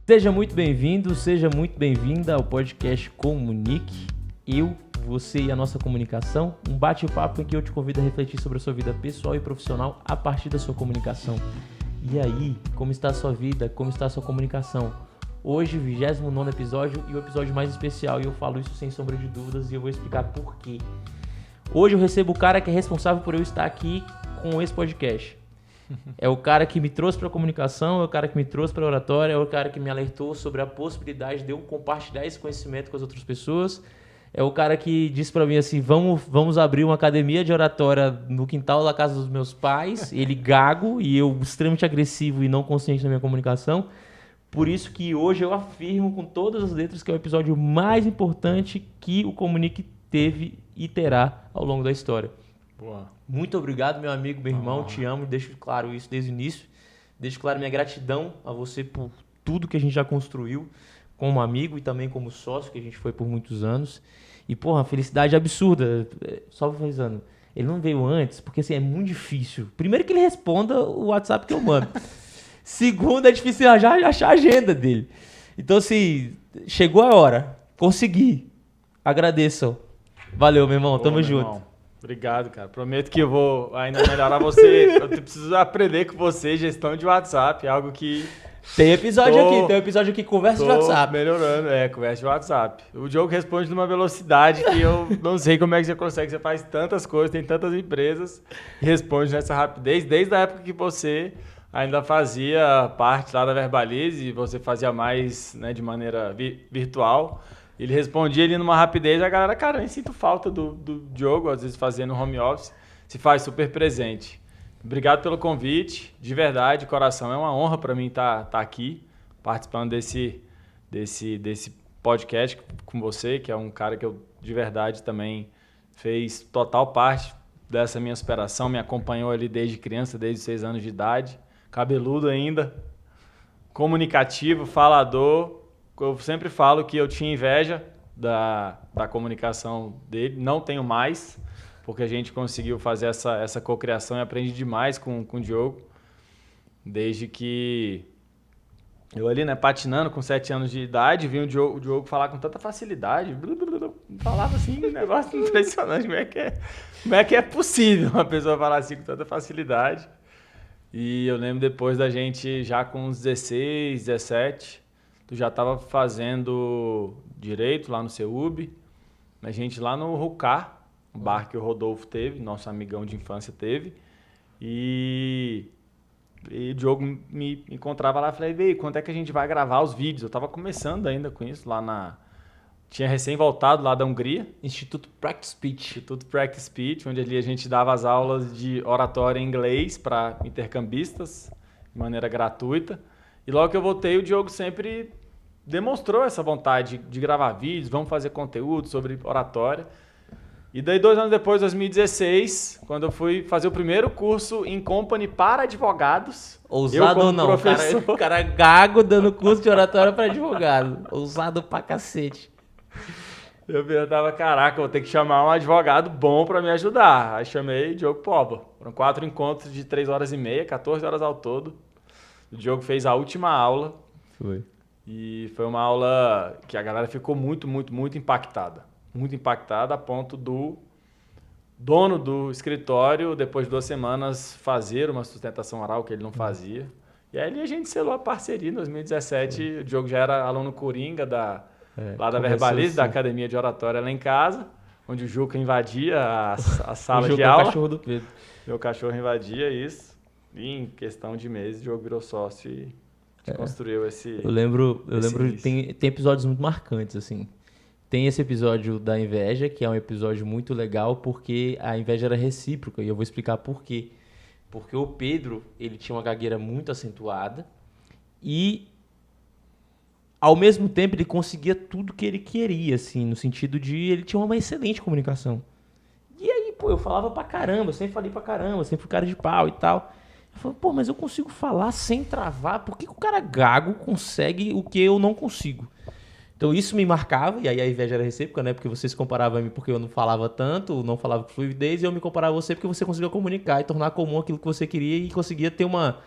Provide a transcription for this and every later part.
Seja muito bem-vindo, seja muito bem-vinda ao podcast Comunique. Eu, você e a nossa comunicação, um bate-papo em que eu te convido a refletir sobre a sua vida pessoal e profissional a partir da sua comunicação. E aí, como está a sua vida? Como está a sua comunicação? Hoje, 29º episódio e o episódio mais especial, e eu falo isso sem sombra de dúvidas e eu vou explicar por quê. Hoje eu recebo o cara que é responsável por eu estar aqui com esse podcast. É o cara que me trouxe para a comunicação, é o cara que me trouxe para a oratória, é o cara que me alertou sobre a possibilidade de eu compartilhar esse conhecimento com as outras pessoas. É o cara que disse para mim assim, vamos abrir uma academia de oratória no quintal da casa dos meus pais. Ele gago e eu extremamente agressivo e não consciente na minha comunicação. Por isso que hoje eu afirmo com todas as letras que é o episódio mais importante que o Comunique teve e terá ao longo da história. Boa. Muito obrigado, meu amigo, meu irmão, te amo, deixo claro isso desde o início. Deixo claro minha gratidão a você por tudo que a gente já construiu como amigo e também como sócio, que a gente foi por muitos anos. E, porra, uma felicidade absurda. Só avisando, ele não veio antes, porque assim, é muito difícil. Primeiro que ele responda o WhatsApp que eu mando. Segundo, é difícil achar a agenda dele. Então, assim, chegou a hora. Consegui. Agradeço. Valeu, meu irmão. Tamo junto. Irmão. Obrigado, cara. Prometo que eu vou ainda melhorar você. Eu preciso aprender com você gestão de WhatsApp, algo que... Tem episódio aqui, conversa de WhatsApp. Melhorando, conversa de WhatsApp. O Diogo responde numa velocidade que eu não sei como é que você consegue. Você faz tantas coisas, tem tantas empresas e responde nessa rapidez. Desde a época que você ainda fazia parte lá da Verbalize, você fazia mais, né, de maneira virtual. Ele respondia ali numa rapidez, a galera, cara, eu sinto falta do Diogo, às vezes fazendo home office, se faz super presente. Obrigado pelo convite, de verdade, de coração. É uma honra para mim estar aqui, participando desse podcast com você, que é um cara que eu, de verdade, também fez total parte dessa minha superação, me acompanhou ali desde criança, desde 6 anos de idade, cabeludo ainda, comunicativo, falador. Eu sempre falo que eu tinha inveja da comunicação dele, não tenho mais, porque a gente conseguiu fazer essa cocriação e aprendi demais com o Diogo, desde que eu ali, né, patinando com 7 anos de idade, vi o Diogo falar com tanta facilidade, falava assim, um negócio impressionante, como é que é possível uma pessoa falar assim com tanta facilidade. E eu lembro depois da gente já com uns 16, 17... Tu já estava fazendo direito lá no CEUB, a gente lá no Rucar, o bar que o Rodolfo teve, nosso amigão de infância teve, e o Diogo me encontrava lá e falei, vê, quando é que a gente vai gravar os vídeos? Eu estava começando ainda com isso, tinha recém voltado lá da Hungria. Instituto Practice Speech, onde ali a gente dava as aulas de oratória em inglês para intercambistas, de maneira gratuita. E logo que eu voltei, o Diogo sempre demonstrou essa vontade de gravar vídeos, vamos fazer conteúdo sobre oratória. E daí 2 anos depois, 2016, quando eu fui fazer o primeiro curso em company para advogados. Ousado ou não, professor... o cara gago dando curso de oratória para advogado. Ousado pra cacete. Eu tava, caraca, vou ter que chamar um advogado bom para me ajudar. Aí chamei Diogo Poba. Foram 4 encontros de 3 horas e meia, 14 horas ao todo. O Diogo fez a última aula. Foi. E foi uma aula que a galera ficou muito, muito, muito impactada. Muito impactada a ponto do dono do escritório, depois de 2 semanas, fazer uma sustentação oral que ele não fazia. E aí a gente selou a parceria em 2017. Foi. O Diogo já era aluno coringa lá da Verbalize, da Academia de Oratória lá em casa, onde o Juca invadia a sala de aula. O cachorro do Pedro. Meu cachorro invadia isso. E em questão de meses, o Diogo virou sócio e construiu esse... Eu lembro tem episódios muito marcantes, assim. Tem esse episódio da inveja, que é um episódio muito legal, porque a inveja era recíproca, e eu vou explicar por quê. Porque o Pedro, ele tinha uma gagueira muito acentuada, e, ao mesmo tempo, ele conseguia tudo que ele queria, assim, no sentido de ele tinha uma excelente comunicação. E aí, pô, eu falava pra caramba, eu sempre falei pra caramba, sempre fui cara de pau e tal. Eu falei, pô, mas eu consigo falar sem travar, por que o cara gago consegue o que eu não consigo? Então isso me marcava, e aí a inveja era recíproca, né? Porque você se comparava a mim porque eu não falava tanto, não falava com fluidez, e eu me comparava a você porque você conseguia comunicar e tornar comum aquilo que você queria e conseguia ter uma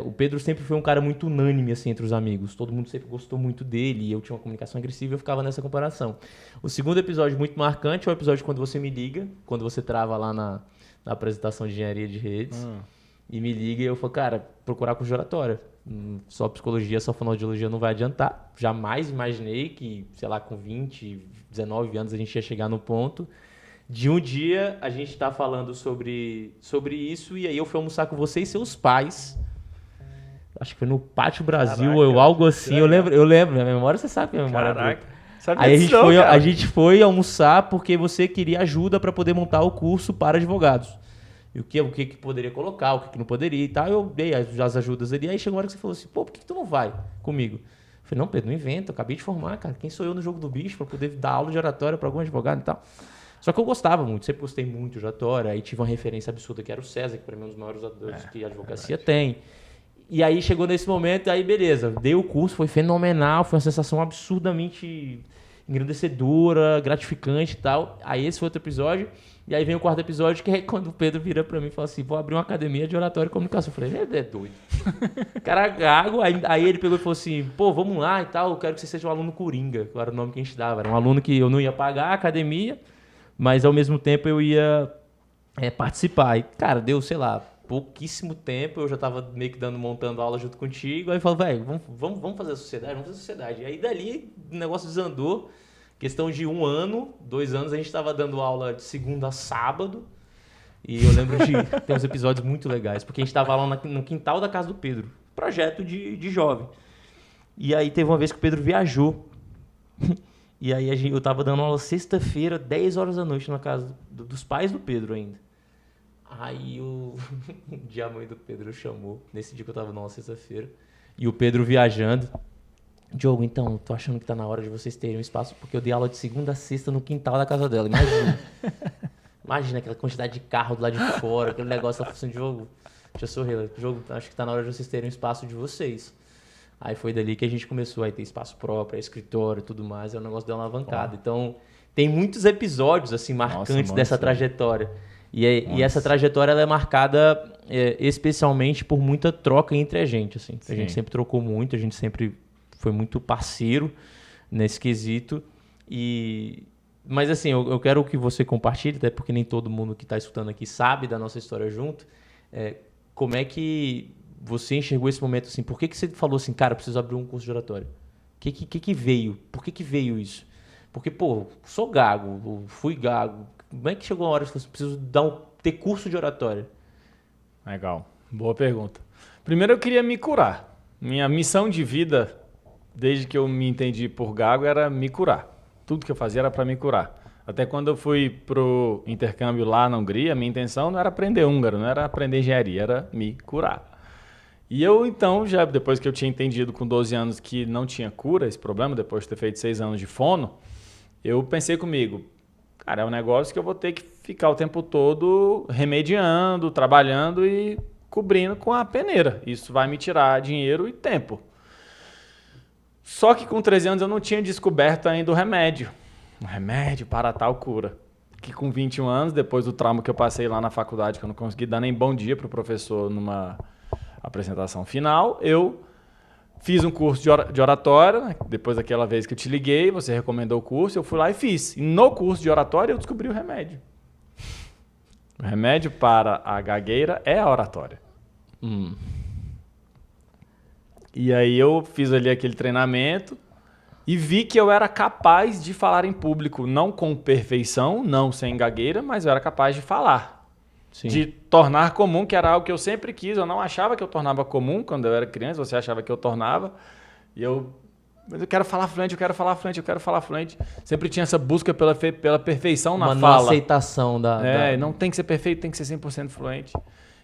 O Pedro sempre foi um cara muito unânime, assim, entre os amigos. Todo mundo sempre gostou muito dele e eu tinha uma comunicação agressiva e eu ficava nessa comparação. O segundo episódio muito marcante é o episódio quando você me liga, quando você trava lá na apresentação de engenharia de redes. E me liga e eu falo, cara, procurar curso de oratória. Só psicologia, só fonoaudiologia não vai adiantar. Jamais imaginei que, sei lá, com 20, 19 anos a gente ia chegar no ponto de um dia a gente tá falando sobre isso e aí eu fui almoçar com você e seus pais. Acho que foi no Pátio Brasil ou algo assim. Eu lembro, minha memória, você sabe que minha memória é boa. Aí a gente foi almoçar porque você queria ajuda para poder montar o curso para advogados. E o que poderia colocar, o que não poderia e tal. Eu dei as ajudas ali. Aí chegou uma hora que você falou assim, pô, por que tu não vai comigo? Eu falei, não, Pedro, não inventa. Eu acabei de formar, cara. Quem sou eu no jogo do bicho para poder dar aula de oratória para algum advogado e tal? Só que eu gostava muito, sempre gostei muito de oratória. Aí tive uma referência absurda que era o César, que para mim é um dos maiores oradores que a advocacia tem. E aí chegou nesse momento, aí beleza. Dei o curso, foi fenomenal. Foi uma sensação absurdamente engrandecedora, gratificante e tal. Aí esse foi outro episódio. E aí vem o quarto episódio, que é quando o Pedro vira pra mim e fala assim, vou abrir uma academia de oratória e comunicação. Eu falei, é doido. Cara, gago. Aí ele pegou e falou assim, pô, vamos lá e tal, eu quero que você seja um aluno coringa, que era o nome que a gente dava. Era um aluno que eu não ia pagar a academia, mas ao mesmo tempo eu ia participar. E, cara, deu, sei lá, pouquíssimo tempo, eu já tava meio que montando aula junto contigo. Aí falou, velho, vamos fazer a sociedade? Vamos fazer a sociedade. E aí dali o negócio desandou. Questão de 1 ano, 2 anos, a gente estava dando aula de segunda a sábado. E eu lembro de ter uns episódios muito legais, porque a gente estava lá no quintal da casa do Pedro. Projeto de jovem. E aí teve uma vez que o Pedro viajou. E aí eu estava dando aula sexta-feira, 10 horas da noite, na casa dos pais do Pedro ainda. Aí um dia a mãe do Pedro chamou, nesse dia que eu estava dando aula sexta-feira. E o Pedro viajando. Diogo, então, tô achando que tá na hora de vocês terem um espaço, porque eu dei aula de segunda a sexta no quintal da casa dela. Imagina aquela quantidade de carro do lado de fora, aquele negócio lá, assim, Diogo, deixa eu sorrir, Diogo, acho que tá na hora de vocês terem um espaço de vocês. Aí foi dali que a gente começou a ter espaço próprio, escritório e tudo mais, aí o negócio deu uma alavancada. Então, tem muitos episódios, assim, marcantes dessa trajetória. E essa trajetória, ela é marcada especialmente por muita troca entre a gente, assim. A gente sempre trocou muito, a gente sempre foi muito parceiro nesse quesito. Mas assim, eu quero que você compartilhe, até porque nem todo mundo que está escutando aqui sabe da nossa história junto. Como é que você enxergou esse momento assim? Por que você falou assim, cara, eu preciso abrir um curso de oratória? O que veio? Por que veio isso? Porque, pô, sou gago, fui gago. Como é que chegou a hora que você preciso ter curso de oratória? Legal, boa pergunta. Primeiro eu queria me curar. Minha missão de vida, desde que eu me entendi por gago, era me curar. Tudo que eu fazia era para me curar. Até quando eu fui pro intercâmbio lá na Hungria, minha intenção não era aprender húngaro, não era aprender engenharia, era me curar. E eu, então, já depois que eu tinha entendido com 12 anos que não tinha cura esse problema, depois de ter feito 6 anos de fono, eu pensei comigo, cara, é um negócio que eu vou ter que ficar o tempo todo remediando, trabalhando e cobrindo com a peneira. Isso vai me tirar dinheiro e tempo. Só que com 13 anos eu não tinha descoberto ainda o remédio. Um remédio para tal cura. Que com 21 anos, depois do trauma que eu passei lá na faculdade, que eu não consegui dar nem bom dia para o professor numa apresentação final, eu fiz um curso de oratória, né? Depois daquela vez que eu te liguei, você recomendou o curso, eu fui lá e fiz. E no curso de oratória eu descobri o remédio. O remédio para a gagueira é a oratória. E aí eu fiz ali aquele treinamento e vi que eu era capaz de falar em público, não com perfeição, não sem gagueira, mas eu era capaz de falar. Sim. De tornar comum, que era algo que eu sempre quis. Eu não achava que eu tornava comum quando eu era criança, você achava que eu tornava. Mas eu quero falar fluente, eu quero falar fluente, eu quero falar fluente. Sempre tinha essa busca pela perfeição na fala. Uma aceitação da... Não tem que ser perfeito, tem que ser 100% fluente.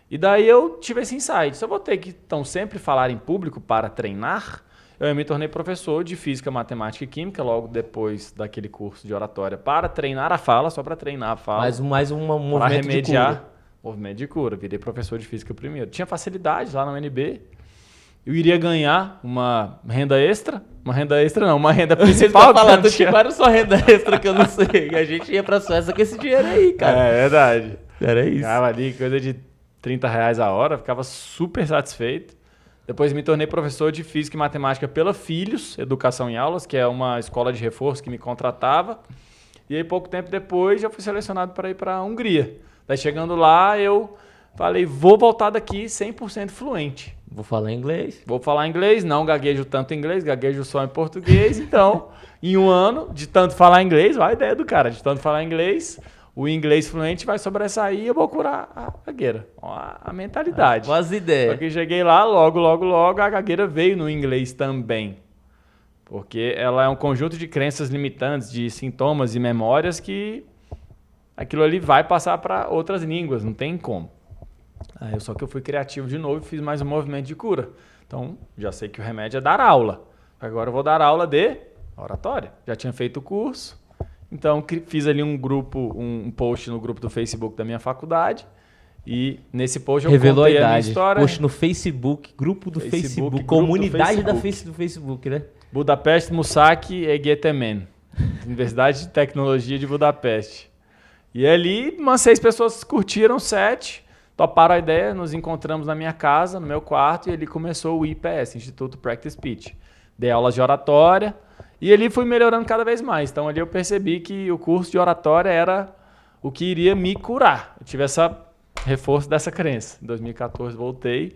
E daí eu tive esse insight. Se eu vou ter que então, sempre falar em público para treinar, eu me tornei professor de Física, Matemática e Química, logo depois daquele curso de oratória, para treinar a fala, só para treinar a fala. Mais um movimento para remediar, de cura. Movimento de cura. Virei professor de Física primeiro. Tinha facilidade lá na UNB. Eu iria ganhar uma renda extra. Uma renda extra não, uma renda principal. Falando que era só renda extra que eu não sei. E a gente ia pra Suécia com esse dinheiro aí, cara. É verdade. Era isso. Ficava ali coisa de R$30 a hora, ficava super satisfeito. Depois me tornei professor de Física e Matemática pela Filhos, Educação em Aulas, que é uma escola de reforço que me contratava. E aí, pouco tempo depois, já fui selecionado para ir para a Hungria. Daí, chegando lá, eu falei, vou voltar daqui 100% fluente. Vou falar inglês. Vou falar inglês, não gaguejo tanto em inglês, gaguejo só em português. Então, em um ano, de tanto falar inglês, olha a ideia do cara, de tanto falar inglês, o inglês fluente vai sobressair e eu vou curar a gagueira. Ó, a mentalidade. Quase ideia. Só que cheguei lá, logo, a gagueira veio no inglês também. Porque ela é um conjunto de crenças limitantes, de sintomas e memórias que aquilo ali vai passar para outras línguas, não tem como. Só que eu fui criativo de novo e fiz mais um movimento de cura. Então, já sei que o remédio é dar aula. Agora eu vou dar aula de oratória. Já tinha feito o curso. Então, fiz ali um post no grupo do Facebook da minha faculdade. E nesse post eu revelou contei a minha idade. história. Post no Facebook, grupo do Facebook, comunidade do Facebook, né? Budapeste Muszaki Egyetemen. Universidade de Tecnologia de Budapeste. E ali, umas 6 pessoas curtiram, 7. Toparam a ideia, nos encontramos na minha casa, no meu quarto, e ali começou o IPS, Instituto Practice Speech. Dei aulas de oratória, e ali fui melhorando cada vez mais. Então ali eu percebi que o curso de oratória era o que iria me curar. Eu tive esse reforço dessa crença. Em 2014 voltei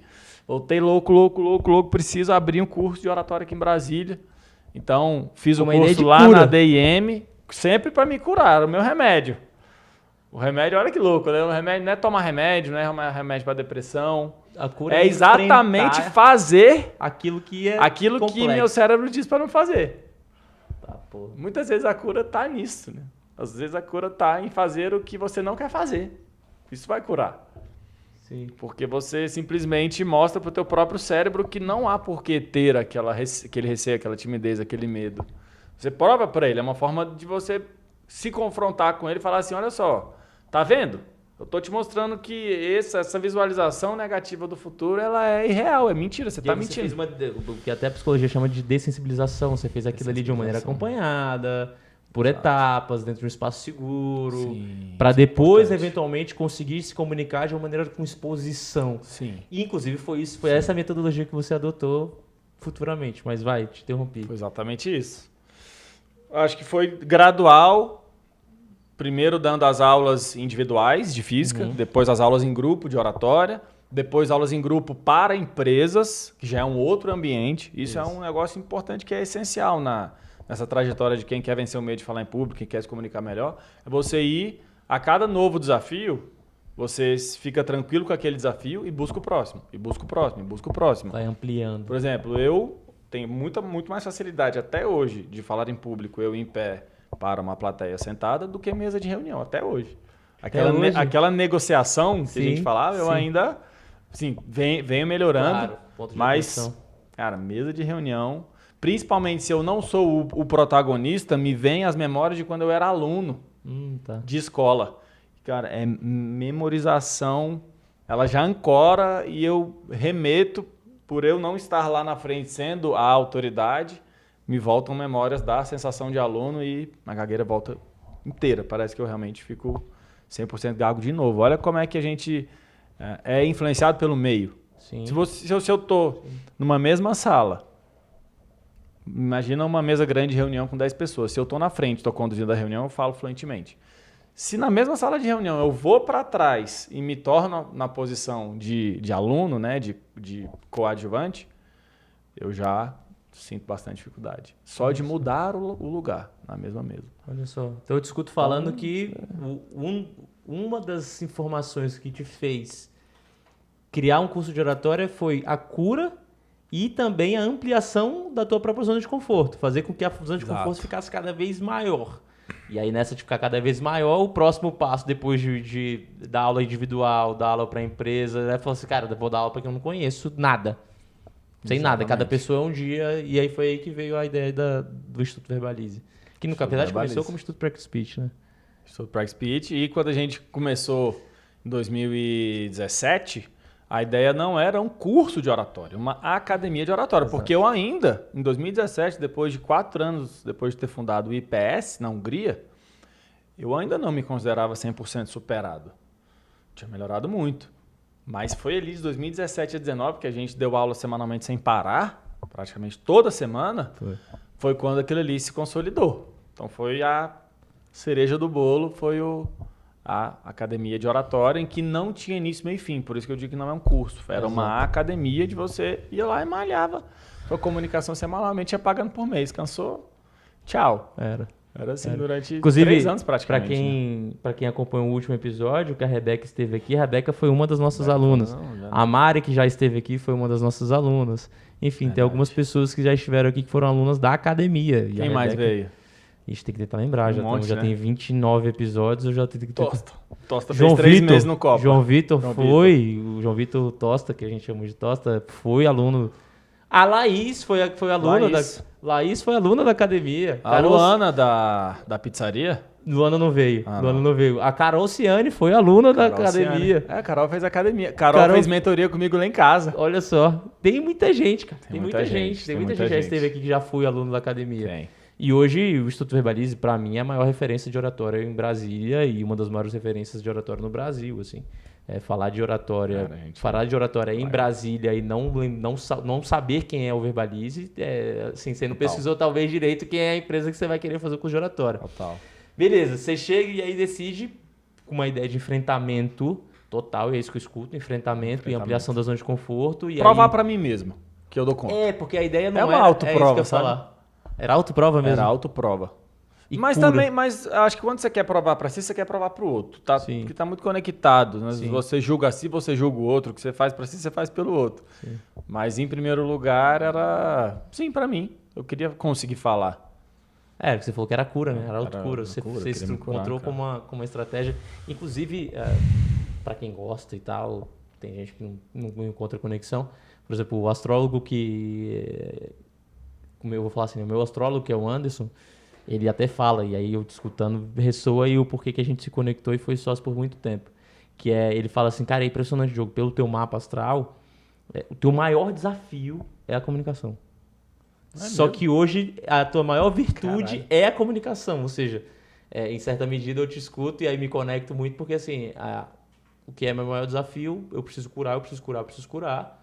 louco, preciso abrir um curso de oratória aqui em Brasília. Então fiz o curso lá na DIM, sempre para me curar, era o meu remédio. O remédio, olha que louco, né? O remédio não é tomar remédio, não é remédio para depressão. A cura é exatamente fazer aquilo que meu cérebro diz para não fazer. Tá, porra. Muitas vezes a cura tá nisso, né? Às vezes a cura tá em fazer o que você não quer fazer. Isso vai curar. Sim. Porque você simplesmente mostra para o teu próprio cérebro que não há por que ter aquele receio, aquela timidez, aquele medo. Você prova para ele, é uma forma de você se confrontar com ele e falar assim, olha só, tá vendo? Eu tô te mostrando que essa visualização negativa do futuro, ela é irreal, é mentira, você tá mentindo. Você fez o que até a psicologia chama de dessensibilização, você fez aquilo ali de uma maneira acompanhada, por etapas, dentro de um espaço seguro, para depois, eventualmente, conseguir se comunicar de uma maneira com exposição. Sim. E, inclusive, foi essa metodologia que você adotou futuramente, mas vai, te interrompi. Foi exatamente isso. Acho que foi gradual. Primeiro dando as aulas individuais de física, depois as aulas em grupo de oratória, depois aulas em grupo para empresas, que já é um outro ambiente. Isso é um negócio importante que é essencial nessa trajetória de quem quer vencer o medo de falar em público, quem quer se comunicar melhor. É você ir a cada novo desafio, você fica tranquilo com aquele desafio e busca o próximo, e busca o próximo, e busca o próximo. Vai ampliando. Por exemplo, eu tenho muito mais facilidade até hoje de falar em público, eu em pé, para uma plateia sentada, do que mesa de reunião, até hoje. Aquela negociação que a gente falava, eu ainda venho melhorando, mas, cara, mesa de reunião, principalmente se eu não sou o protagonista, me vem as memórias de quando eu era aluno de escola. Cara, é memorização, ela já ancora e eu remeto, por eu não estar lá na frente sendo a autoridade, me voltam memórias da sensação de aluno e a gagueira volta inteira. Parece que eu realmente fico 100% gago de novo. Olha como é que a gente é influenciado pelo meio. Sim. Se eu estou numa mesma sala, imagina uma mesa grande de reunião com 10 pessoas. Se eu estou na frente, estou conduzindo a reunião, eu falo fluentemente. Se na mesma sala de reunião eu vou para trás e me torno na posição de aluno, né, de coadjuvante, eu já sinto bastante dificuldade. Só de mudar o lugar na mesma mesa. Olha só. Então eu te escuto falando que uma das informações que te fez criar um curso de oratória foi a cura e também a ampliação da tua própria zona de conforto. Fazer com que a zona de conforto ficasse cada vez maior. E aí nessa de ficar cada vez maior, o próximo passo depois de dar aula individual, dar aula para empresa, né? Falar assim, cara, eu vou dar aula para quem eu não conheço nada. Sem nada, cada pessoa é um dia, e aí foi aí que veio a ideia do Instituto Verbalize. Que no verdade começou como Instituto Practice Speech, né? Instituto Practice Speech, e quando a gente começou em 2017, a ideia não era um curso de oratória, uma academia de oratória, porque eu ainda, em 2017, depois de 4 anos, depois de ter fundado o IPS na Hungria, eu ainda não me considerava 100% superado. Tinha melhorado muito. Mas foi ali de 2017 a 2019 que a gente deu aula semanalmente sem parar, praticamente toda semana, foi quando aquilo ali se consolidou. Então foi a cereja do bolo, foi a academia de oratória, em que não tinha início, meio e fim. Por isso que eu digo que não é um curso. Era uma academia de você ia lá e malhava. Sua comunicação semanalmente ia pagando por mês. Cansou? Tchau. Era assim durante 3 anos praticamente. Para quem acompanhou o último episódio, que a Rebeca esteve aqui, a Rebeca foi uma das nossas alunas. A Mari, que já esteve aqui, foi uma das nossas alunas. Enfim, tem algumas pessoas que já estiveram aqui que foram alunas da academia. Quem mais veio? Ixi, tem que tentar lembrar. Já tem 29 episódios, eu já tenho que ter... Tosta fez 3 meses no Copa. João Vitor foi. O João Vitor Tosta, que a gente chama de Tosta, foi aluno. A Laís foi aluna Laís foi aluna da academia. A Luana da pizzaria? Luana não veio. Não veio. A Carol Ciani foi aluna da academia. A Carol fez academia. Carol fez mentoria comigo lá em casa. Olha só. Tem muita gente, cara. Tem muita gente. Tem muita gente que já esteve aqui que já foi aluno da academia. Tem. E hoje o Instituto Verbalize, para mim, é a maior referência de oratória em Brasília e uma das maiores referências de oratória no Brasil, assim. Falar de oratória, em Brasília e não saber quem é o Verbalize, assim, você não pesquisou talvez direito quem é a empresa que você vai querer fazer o curso de oratória. Total. Beleza, você chega e aí decide com uma ideia de enfrentamento total, e é isso que eu escuto, enfrentamento e ampliação da zona de conforto. E provar para mim mesmo, que eu dou conta. Porque a ideia não é uma autoprova, sabe? Falar. Era autoprova mesmo? Era autoprova. Mas acho que quando você quer provar para si, você quer provar para o outro. Porque tá muito conectado. Né? Você julga a si, você julga o outro. O que você faz para si, você faz pelo outro. Sim. Mas em primeiro lugar era... Sim, para mim. Eu queria conseguir falar. Você falou que era cura, né? Era autocura. Você se encontrou com uma estratégia. Inclusive, para quem gosta e tal, tem gente que não encontra conexão. Por exemplo, o astrólogo que... Como eu vou falar assim, o meu astrólogo, que é o Anderson, ele até fala, e aí eu escutando, ressoa aí o porquê que a gente se conectou e foi sócio por muito tempo. Que ele fala assim, cara, é impressionante o jogo, pelo teu mapa astral, o teu maior desafio é a comunicação. Só que hoje a tua maior virtude é a comunicação, ou seja, em certa medida eu te escuto e aí me conecto muito, porque assim, o que é meu maior desafio, eu preciso curar.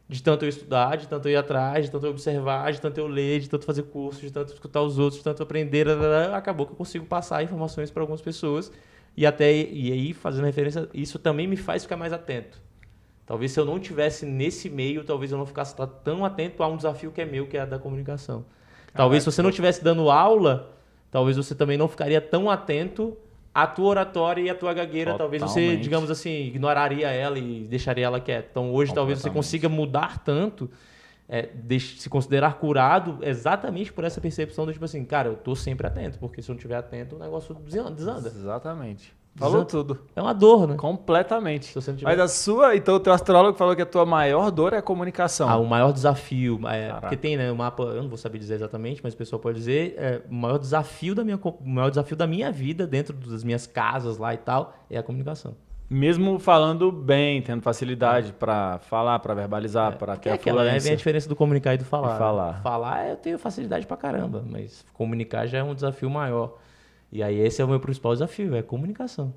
De tanto eu estudar, de tanto eu ir atrás, de tanto eu observar, de tanto eu ler, de tanto fazer curso, de tanto escutar os outros, de tanto aprender, acabou que eu consigo passar informações para algumas pessoas e aí, fazendo referência, isso também me faz ficar mais atento. Talvez se eu não tivesse nesse meio, talvez eu não ficasse tão atento a um desafio que é meu, que é a da comunicação. Talvez se você não estivesse dando aula, talvez você também não ficaria tão atento à tua oratória e à tua gagueira. Totalmente. Talvez você, digamos assim, ignoraria ela e deixaria ela quieta. Então hoje talvez você consiga mudar tanto, se considerar curado exatamente por essa percepção do tipo assim, cara, eu tô sempre atento, porque se eu não estiver atento o negócio desanda. Exatamente. Falou tudo. É uma dor, né? Completamente. Se você não tiver... Mas então o teu astrólogo falou que a tua maior dor é a comunicação. O maior desafio, porque tem, né, o mapa, eu não vou saber dizer exatamente, mas o pessoal pode dizer, o maior desafio da minha vida, dentro das minhas casas lá e tal, é a comunicação. Mesmo falando bem, tendo facilidade para falar, para verbalizar, para ter a fluência. Vem a diferença do comunicar e do falar. Falar eu tenho facilidade pra caramba, mas comunicar já é um desafio maior. E aí esse é o meu principal desafio, é comunicação.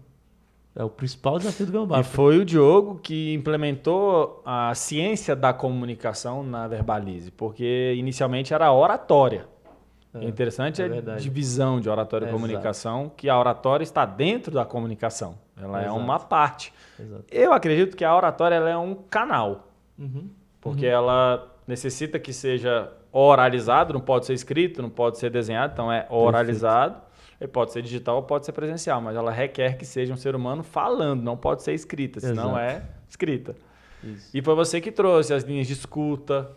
É o principal desafio do meu barco. E foi o Diogo que implementou a ciência da comunicação na Verbalize, porque inicialmente era oratória. O interessante é a divisão de oratória e comunicação, que a oratória está dentro da comunicação. Ela é uma parte. Exato. Eu acredito que a oratória ela é um canal, porque ela necessita que seja oralizado, não pode ser escrito, não pode ser desenhado, então é oralizado. Perfeito. Ele pode ser digital ou pode ser presencial, mas ela requer que seja um ser humano falando, não pode ser escrita, senão é escrita. Isso. E foi você que trouxe as linhas de escuta,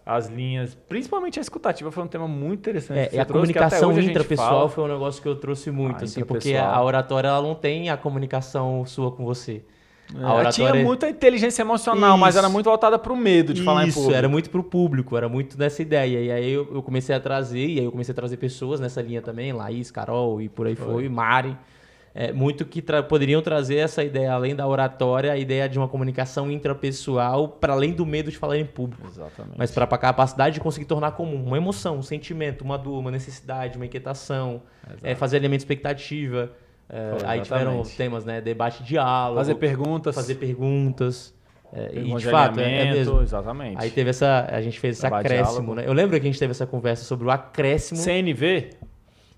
as linhas, principalmente a escutativa, foi um tema muito interessante. A comunicação intrapessoal foi um negócio que eu trouxe muito, assim, porque a oratória ela não tem a comunicação sua com você. Ela tinha muita inteligência emocional, mas era muito voltada para o medo de falar em público. Isso, era muito para o público, era muito dessa ideia. E aí eu comecei a trazer, pessoas nessa linha também, Laís, Carol e por aí foi, Mari. Muito que poderiam trazer essa ideia, além da oratória, a ideia de uma comunicação intrapessoal, para além do medo de falar em público. Exatamente. Mas para a capacidade de conseguir tornar comum uma emoção, um sentimento, uma dor, uma necessidade, uma inquietação, fazer alinhamento de expectativa. Aí tiveram temas, né? Debate, diálogo. Fazer perguntas. E de fato, é mesmo. Exatamente. Aí teve a gente fez esse acréscimo, né? Eu lembro que a gente teve essa conversa sobre o acréscimo.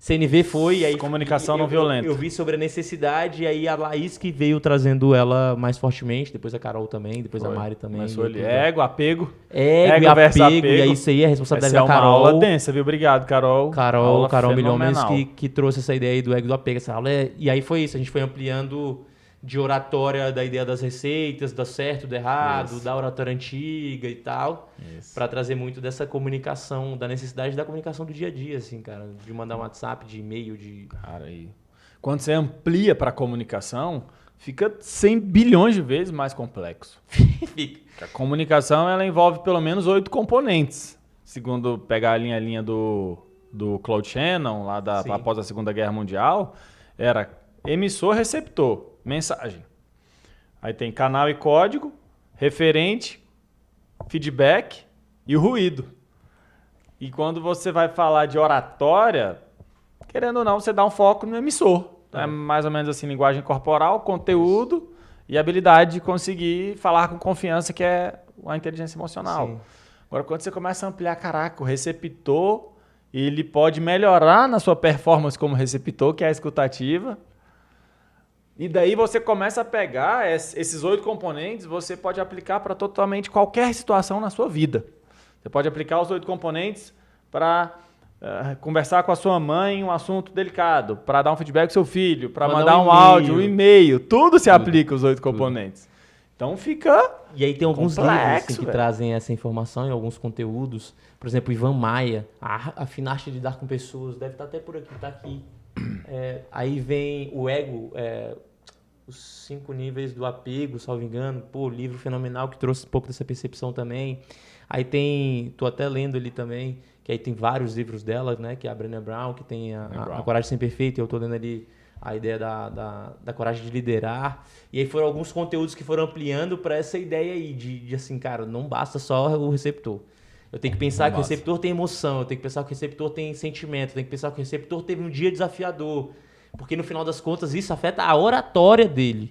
CNV foi, aí comunicação não violenta. Eu vi sobre a necessidade, e aí a Laís que veio trazendo ela mais fortemente, depois a Carol também, depois a Mari também. Começou ali, ego, apego. Ego e apego, e aí isso aí é a responsabilidade da Carol. Essa é uma aula densa, viu? Obrigado, Carol. Carol Milhões que trouxe essa ideia aí do ego e do apego. Essa aula e aí foi isso, a gente foi ampliando de oratória da ideia das receitas, do certo, do errado, da oratória antiga e tal, para trazer muito dessa comunicação, da necessidade da comunicação do dia a dia, assim, cara, de mandar um WhatsApp, de e-mail, de... Cara, aí, quando você amplia para a comunicação, fica 100 bilhões de vezes mais complexo. A comunicação, ela envolve pelo menos 8 componentes, segundo pegar a linha do Claude Shannon, lá após a Segunda Guerra Mundial, era emissor, receptor, mensagem. Aí tem canal e código, referente, feedback e o ruído. E quando você vai falar de oratória, querendo ou não, você dá um foco no emissor. É mais ou menos assim, linguagem corporal, conteúdo e habilidade de conseguir falar com confiança, que é a inteligência emocional. Sim. Agora, quando você começa a ampliar, caraca, o receptor, ele pode melhorar na sua performance como receptor, que é a escutativa. E daí você começa a pegar esses 8 componentes, você pode aplicar para totalmente qualquer situação na sua vida. Você pode aplicar os 8 componentes para conversar com a sua mãe um assunto delicado, para dar um feedback ao seu filho, para mandar um áudio, um e-mail. Tudo se aplica os 8 componentes. Então fica E aí tem alguns livros assim, que trazem essa informação e alguns conteúdos. Por exemplo, Ivan Maia, Afinar-te a lidar com pessoas, deve estar até por aqui, está aqui. Aí vem o ego... Os 5 níveis do apego, salvo engano. Livro fenomenal que trouxe um pouco dessa percepção também. Aí tô até lendo ali também, que aí tem vários livros dela, né? Que é a Brené Brown, que tem a Coragem de Ser Perfeita. Eu tô lendo ali a ideia da coragem de liderar. E aí foram alguns conteúdos que foram ampliando para essa ideia aí de assim, cara, não basta só o receptor. Eu tenho que pensar que o receptor tem emoção, eu tenho que pensar que o receptor tem sentimento, eu tenho que pensar que o receptor teve um dia desafiador. Porque no final das contas isso afeta a oratória dele.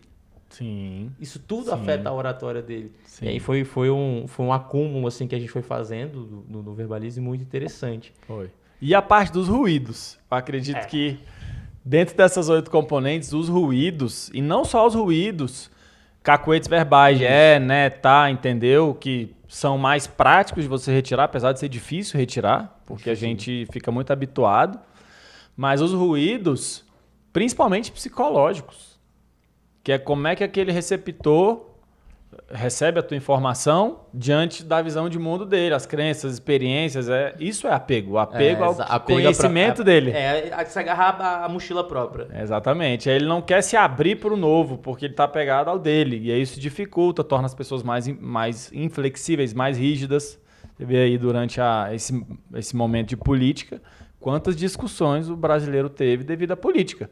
Sim. Isso tudo afeta a oratória dele. Sim. E aí foi um acúmulo assim, que a gente foi fazendo no Verbalize muito interessante. Foi. E a parte dos ruídos. Eu acredito que dentro dessas 8 componentes, os ruídos, e não só os ruídos, cacoetes verbais, entendeu? Que são mais práticos de você retirar, apesar de ser difícil retirar, porque a gente fica muito habituado. Mas os ruídos... principalmente psicológicos, que é como é que aquele receptor recebe a tua informação diante da visão de mundo dele, as crenças, as experiências, isso é apego. O apego é o conhecimento dele. Se agarrar a mochila própria. Exatamente. Aí ele não quer se abrir para o novo, porque ele está apegado ao dele. E aí isso dificulta, torna as pessoas mais inflexíveis, mais rígidas. Você vê aí durante esse momento de política, quantas discussões o brasileiro teve devido à política.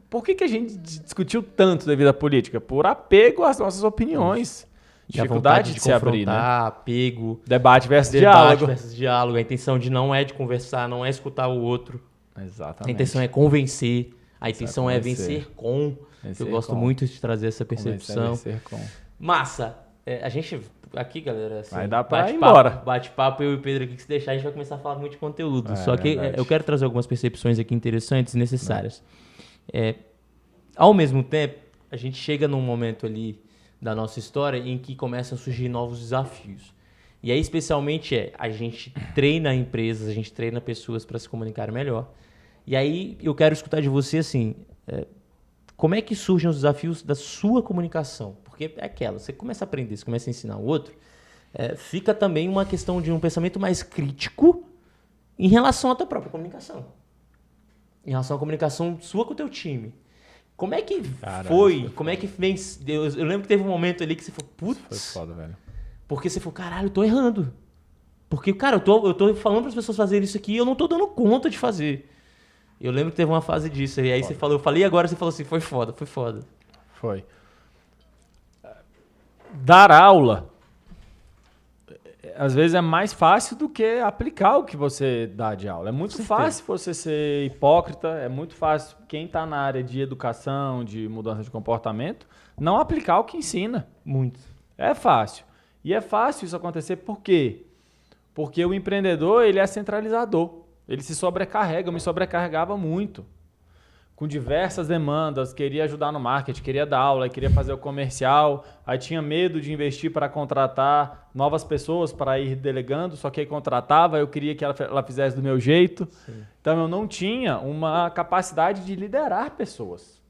Por que a gente discutiu tanto devido à política? Por apego às nossas opiniões. Dificuldade de se abrir, né? Apego. Debate versus diálogo. A intenção não é de conversar, não é escutar o outro. Exatamente. A intenção é convencer. A intenção é vencer com. Eu gosto muito de trazer essa percepção. Massa. A gente... Aqui, galera, assim, vai dar pra ir embora. Bate-papo, eu e o Pedro aqui, que se deixar, a gente vai começar a falar muito de conteúdo. Só que eu quero trazer algumas percepções aqui interessantes e necessárias. Ao mesmo tempo, a gente chega num momento ali da nossa história em que começam a surgir novos desafios. E aí, especialmente, a gente treina empresas, a gente treina pessoas para se comunicarem melhor. E aí, eu quero escutar de você, assim, como é que surgem os desafios da sua comunicação? Porque é aquela, você começa a aprender, você começa a ensinar o outro, fica também uma questão de um pensamento mais crítico em relação à tua própria comunicação. Em relação à comunicação sua com o teu time. Como é que foi? Como é que vem... Eu lembro que teve um momento ali que você falou, putz... Foi foda, velho. Porque você falou, caralho, eu tô errando. Porque, cara, eu tô falando para as pessoas fazerem isso aqui e eu não tô dando conta de fazer. Eu lembro que teve uma fase disso. E aí você falou, eu falei agora, você falou assim, foi foda. Foi. Dar aula às vezes é mais fácil do que aplicar o que você dá de aula. É muito fácil você ser hipócrita, é muito fácil quem está na área de educação, de mudança de comportamento, não aplicar o que ensina. Muito. É fácil. E é fácil isso acontecer por quê? Porque o empreendedor, ele é centralizador. Ele se sobrecarrega, eu me sobrecarregava muito. Com diversas demandas, queria ajudar no marketing, queria dar aula, queria fazer o comercial, aí tinha medo de investir para contratar novas pessoas para ir delegando, só que aí contratava, eu queria que ela fizesse do meu jeito. Sim. Então eu não tinha uma capacidade de liderar pessoas.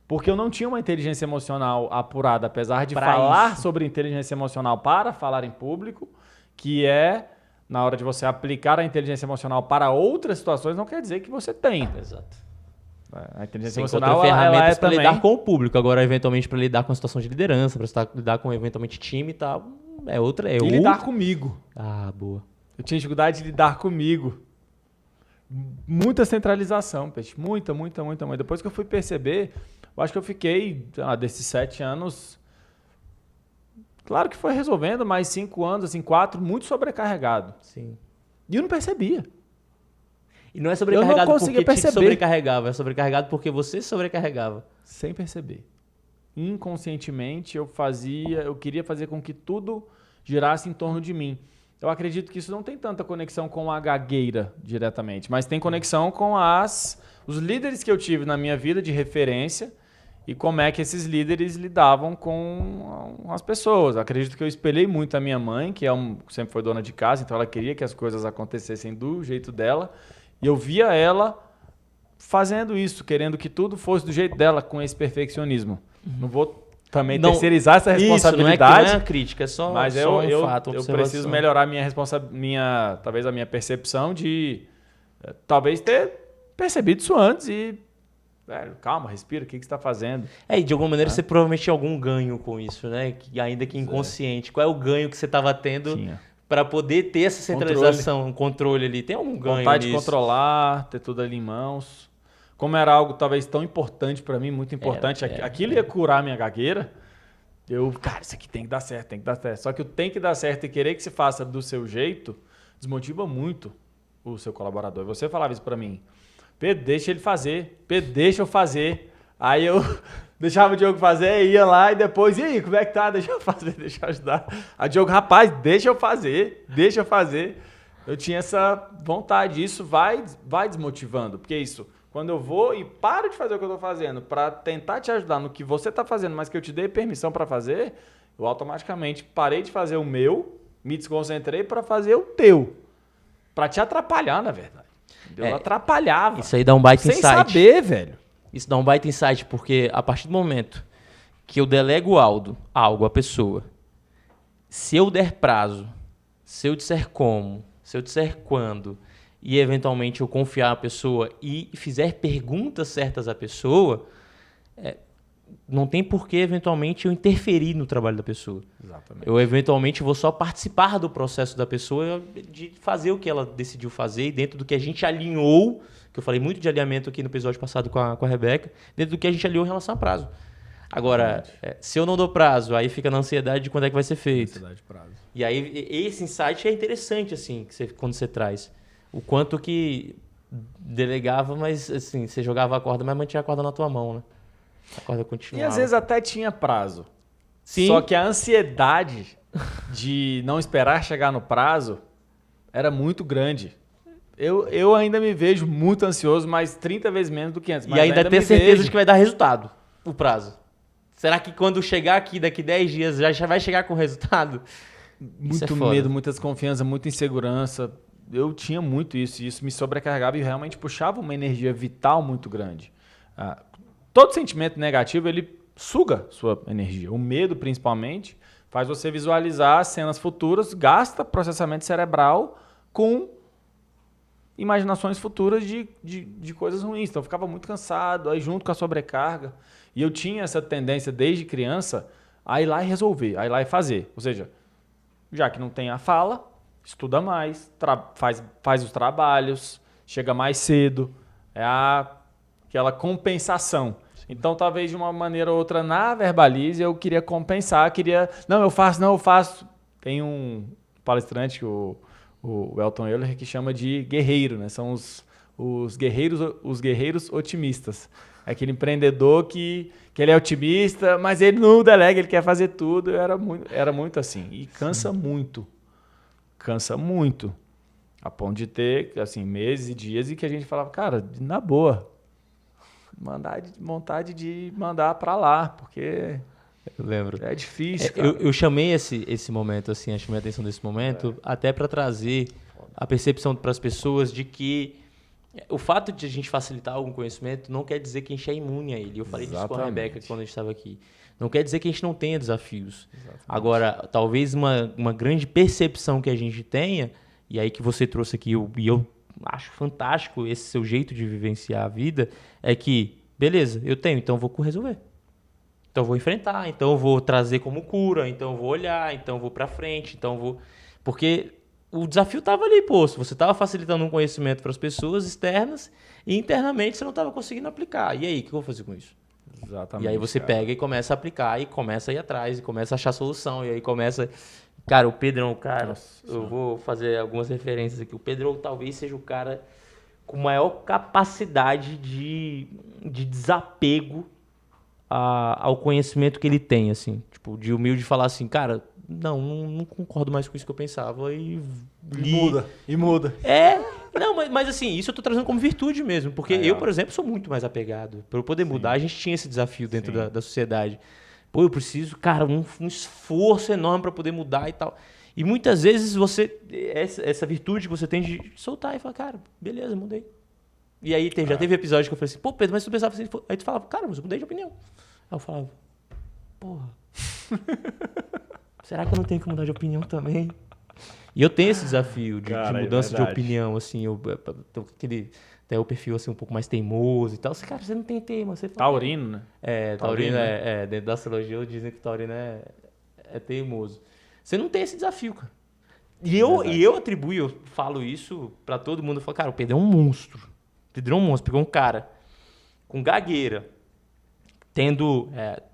Porque eu não tinha uma inteligência emocional apurada, apesar de falar sobre inteligência emocional para falar em público, que é, na hora de você aplicar a inteligência emocional para outras situações, não quer dizer que você tem. Exato. A inteligência emocional ferramentas para também lidar com o público, agora eventualmente para lidar com a situação de liderança, para lidar com eventualmente time e tal, é outra. E lidar comigo. Ah, boa. Eu tinha dificuldade de lidar comigo. Muita centralização, Peixe. Muita. Depois que eu fui perceber, eu acho que eu fiquei, desses 7 anos, claro que foi resolvendo, mas 5 anos, assim, 4, muito sobrecarregado. Sim. E eu não percebia. E não é sobrecarregado porque te sobrecarregava, é sobrecarregado porque você sobrecarregava. Sem perceber. Inconscientemente eu queria fazer com que tudo girasse em torno de mim. Eu acredito que isso não tem tanta conexão com a gagueira diretamente, mas tem conexão com os líderes que eu tive na minha vida de referência e como é que esses líderes lidavam com as pessoas. Eu acredito que eu espelhei muito a minha mãe, que sempre foi dona de casa, então ela queria que as coisas acontecessem do jeito dela. E eu via ela fazendo isso, querendo que tudo fosse do jeito dela, com esse perfeccionismo. Não vou também terceirizar essa responsabilidade. Isso, não é crítica, é só um fato, eu preciso melhorar talvez a minha percepção de talvez ter percebido isso antes e... Velho, calma, respira, o que você está fazendo? E de alguma maneira você provavelmente tinha algum ganho com isso, né? Ainda que inconsciente. Qual é o ganho que você estava tendo... Para poder ter essa centralização, controle ali. Tem algum ganho vontade de controlar, ter tudo ali em mãos. Como era algo talvez tão importante para mim, muito importante, aquilo ia curar a minha gagueira, cara, isso aqui tem que dar certo, tem que dar certo. Só que o tem que dar certo e querer que se faça do seu jeito, desmotiva muito o seu colaborador. Você falava isso para mim. Pedro, deixa ele fazer. Pedro, deixa eu fazer. Aí eu... deixava o Diogo fazer, ia lá e depois, e aí, como é que tá? Deixa eu fazer, deixa eu ajudar. Aí o Diogo, rapaz, deixa eu fazer. Eu tinha essa vontade, isso vai desmotivando, porque isso, quando eu vou e paro de fazer o que eu tô fazendo para tentar te ajudar no que você tá fazendo, mas que eu te dei permissão para fazer, eu automaticamente parei de fazer o meu, me desconcentrei para fazer o teu, para te atrapalhar, na verdade. Eu atrapalhava. Isso aí dá um baita insight. Sem saber, velho. Isso dá um baita insight, porque a partir do momento que eu delego algo à pessoa, se eu der prazo, se eu disser como, se eu disser quando, e eventualmente eu confiar na pessoa e fizer perguntas certas à pessoa, não tem por que eventualmente eu interferir no trabalho da pessoa. Exatamente. Eu eventualmente vou só participar do processo da pessoa de fazer o que ela decidiu fazer dentro do que a gente alinhou, que eu falei muito de alinhamento aqui no episódio passado com a Rebeca, dentro do que a gente alinhou em relação a prazo. Agora, se eu não dou prazo, aí fica na ansiedade de quando é que vai ser feito. Ansiedade de prazo. E aí, esse insight é interessante, assim, quando você traz. O quanto que delegava, mas assim, você jogava a corda, mas mantinha a corda na tua mão, né? A corda continuava. E às vezes até tinha prazo. Sim. Só que a ansiedade de não esperar chegar no prazo era muito grande. Eu ainda me vejo muito ansioso, mas 30 vezes menos do que antes. Mas e ainda ter certeza de que vai dar resultado, o prazo. Será que quando chegar aqui, daqui 10 dias, já vai chegar com resultado? Muito medo, muita desconfiança, muita insegurança. Eu tinha muito isso, e isso me sobrecarregava e realmente puxava uma energia vital muito grande. Todo sentimento negativo, ele suga sua energia. O medo, principalmente, faz você visualizar cenas futuras, gasta processamento cerebral com imaginações futuras de coisas ruins. Então eu ficava muito cansado, aí junto com a sobrecarga. E eu tinha essa tendência desde criança a ir lá e resolver, a ir lá e fazer. Ou seja, já que não tem a fala, estuda mais, faz os trabalhos, chega mais cedo. É aquela compensação. Então, talvez de uma maneira ou outra, na Verbalize, eu queria compensar, não, eu faço. Tem um palestrante, o Elton Euler, que chama de guerreiro, né? São os guerreiros otimistas. É aquele empreendedor que ele é otimista, mas ele não delega, ele quer fazer tudo. Era muito assim. E cansa muito. Cansa muito. A ponto de ter, assim, meses e dias e que a gente falava, cara, na boa, vontade de mandar para lá, porque eu lembro. É difícil, cara. Eu chamei esse momento, assim, chamei a atenção desse momento, até para trazer a percepção para as pessoas de que o fato de a gente facilitar algum conhecimento não quer dizer que a gente é imune a ele. Eu falei disso com a Rebeca quando a gente estava aqui. Não quer dizer que a gente não tenha desafios. Exatamente. Agora, talvez uma grande percepção que a gente tenha, e aí que você trouxe aqui, e eu acho fantástico esse seu jeito de vivenciar a vida, é que, beleza, eu tenho, então eu vou resolver. Então eu vou enfrentar, então eu vou trazer como cura, então eu vou olhar, então eu vou pra frente, então eu vou... Porque o desafio estava ali posto, você estava facilitando um conhecimento para as pessoas externas e internamente você não estava conseguindo aplicar. E aí, o que eu vou fazer com isso? Exatamente. E aí você pega e começa a aplicar, e começa a ir atrás, e começa a achar solução, e aí começa... Cara, o Pedrão, eu vou fazer algumas referências aqui. O Pedrão talvez seja o cara com maior capacidade de desapego ao conhecimento que ele tem, assim. Tipo, de humilde falar assim, cara, não concordo mais com isso que eu pensava e muda. Não, mas assim, isso eu tô trazendo como virtude mesmo, porque eu, por exemplo, sou muito mais apegado. Para eu poder mudar, a gente tinha esse desafio dentro da sociedade. Pô, eu preciso, cara, um esforço enorme para poder mudar e tal. E muitas vezes essa virtude que você tem de soltar e falar, cara, beleza, mudei. E aí já teve episódio que eu falei assim, pô, Pedro, mas tu pensava assim, aí tu falava, cara, mas eu mudei de opinião. Aí eu falava, porra, será que eu não tenho que mudar de opinião também? E eu tenho esse desafio de mudança de opinião, assim, até o perfil assim, um pouco mais teimoso e tal. Você, cara, você não tem tema. Você fala, taurino, né? Taurino dentro da astrologia dizem que Taurino é teimoso. Você não tem esse desafio, cara. E eu falo isso pra todo mundo. Eu falo, cara, o Pedro é um monstro. O Pedro é um monstro. Pegou um cara com gagueira, tendo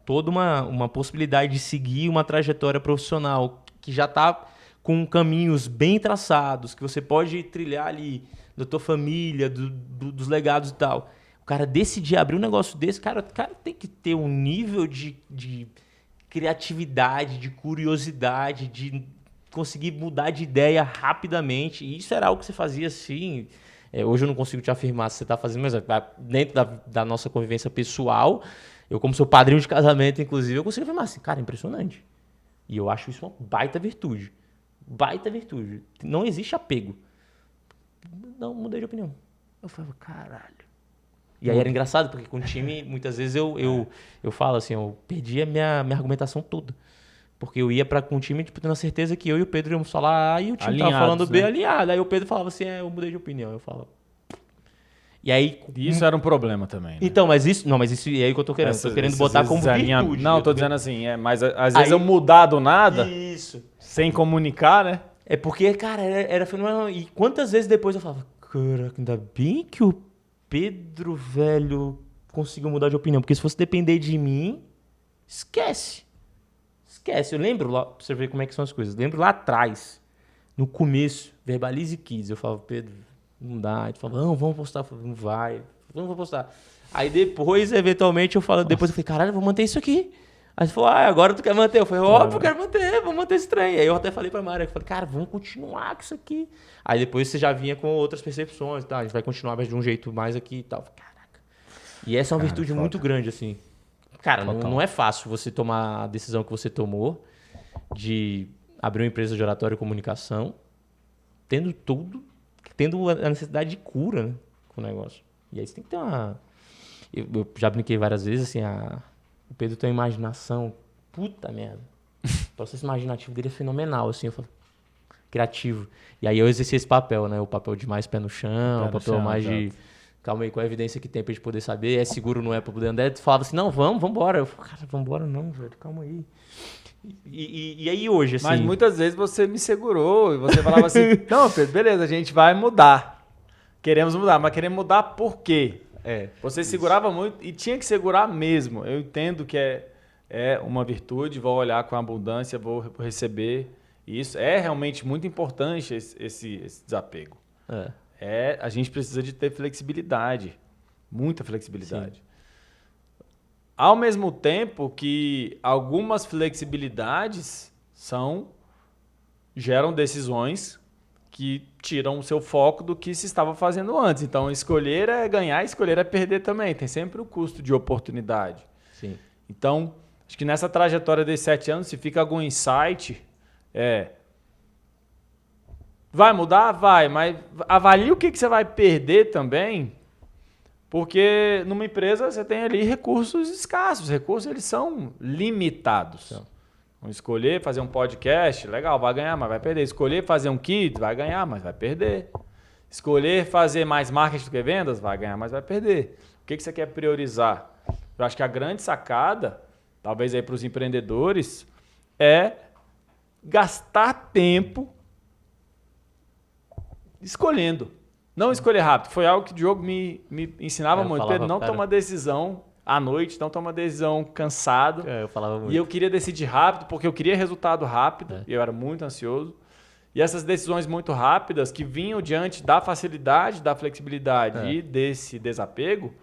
toda uma possibilidade de seguir uma trajetória profissional que já tá com caminhos bem traçados, que você pode trilhar ali da tua família, dos legados e tal. O cara decidir abrir um negócio desse, cara, o cara tem que ter um nível de criatividade, de curiosidade, de conseguir mudar de ideia rapidamente. E isso era algo que você fazia assim. Hoje eu não consigo te afirmar se você está fazendo, mas dentro da nossa convivência pessoal, eu como seu padrinho de casamento, inclusive, eu consigo afirmar assim, cara, é impressionante. E eu acho isso uma baita virtude. Baita virtude. Não existe apego. Não, mudei de opinião. Eu falava, caralho. E aí era engraçado, porque com o time, muitas vezes eu falo assim, eu perdi a minha argumentação toda. Porque eu ia com o time, tipo, tendo a certeza que eu e o Pedro íamos falar A e o time alinhados, tava falando B, alinhado. Aí o Pedro falava assim, eu mudei de opinião. Eu falava... E aí... Isso era um problema também, né? Então, mas isso é aí que eu tô querendo. Tô querendo botar como virtude. Não, tô dizendo assim, mas às vezes eu mudar do nada... Isso. Sem comunicar, né? É porque, cara, era fenomenal. E quantas vezes depois eu falava, cara, ainda bem que o Pedro, velho, conseguiu mudar de opinião. Porque se fosse depender de mim, esquece. Eu lembro lá, pra você ver como é que são as coisas. Lembro lá atrás, no começo, Verbalize Kids. Eu falava, Pedro, não dá. Ele falava, não, vamos postar. Eu falava, não vai, vamos postar. Aí depois, eventualmente, eu falei, depois eu falei, caralho, eu vou manter isso aqui. Aí você falou, agora tu quer manter? Eu falei, óbvio, eu quero manter, vamos manter esse trem. Aí eu até falei pra Mara, eu falei, cara, vamos continuar com isso aqui. Aí depois você já vinha com outras percepções, tá? A gente vai continuar, mas de um jeito mais aqui e tal. Caraca. E essa é uma virtude muito grande, assim. Cara, não é fácil você tomar a decisão que você tomou de abrir uma empresa de oratória e comunicação, tendo a necessidade de cura, né, com o negócio. E aí você tem que ter uma... Eu já brinquei várias vezes, assim, o Pedro tem uma imaginação, puta merda. O processo imaginativo dele é fenomenal, assim, eu falo, criativo. E aí eu exerci esse papel, né? O papel de mais pé no chão, o papel mais de... Calma aí, qual a evidência que tem pra gente poder saber? É seguro, não é pra poder andar? Tu falava assim, não, vamos embora. Eu falei, cara, vamos embora não, velho, calma aí. E aí hoje, assim... Mas muitas vezes você me segurou e você falava assim, não, Pedro, beleza, a gente vai mudar. Queremos mudar, mas queremos mudar por quê? Você segurava muito e tinha que segurar mesmo. Eu entendo que é uma virtude, vou olhar com abundância, vou receber E isso é realmente muito importante, esse desapego. A gente precisa de ter flexibilidade, muita flexibilidade. Sim. Ao mesmo tempo que algumas flexibilidades geram decisões que tiram o seu foco do que se estava fazendo antes. Então, escolher é ganhar, escolher é perder também. Tem sempre o custo de oportunidade. Sim. Então, acho que nessa trajetória desses 7 anos, se fica algum insight, vai mudar? Vai, mas avalie o que você vai perder também, porque numa empresa você tem ali recursos escassos, os recursos eles são limitados. Vamos escolher fazer um podcast, legal, vai ganhar, mas vai perder. Escolher fazer um kit, vai ganhar, mas vai perder. Escolher fazer mais marketing do que vendas, vai ganhar, mas vai perder. O que você quer priorizar? Eu acho que a grande sacada, talvez aí para os empreendedores, é gastar tempo escolhendo. Não escolher rápido. Foi algo que o Diogo me ensinava muito. Pedro, não toma decisão à noite, não toma decisão cansado. Eu falava muito. E eu queria decidir rápido, porque eu queria resultado rápido. E eu era muito ansioso. E essas decisões muito rápidas, que vinham diante da facilidade, da flexibilidade e desse desapego,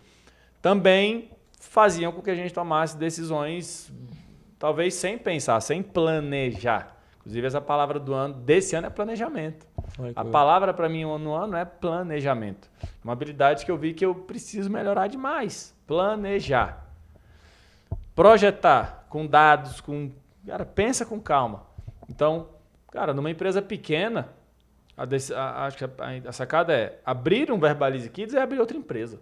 também faziam com que a gente tomasse decisões, talvez sem pensar, sem planejar. Inclusive, essa palavra desse ano é planejamento. A palavra para mim no ano é planejamento. Uma habilidade que eu vi que eu preciso melhorar demais. Planejar. Projetar com dados, Cara, pensa com calma. Então, cara, numa empresa pequena, acho que a sacada é abrir um Verbalize Kids é abrir outra empresa.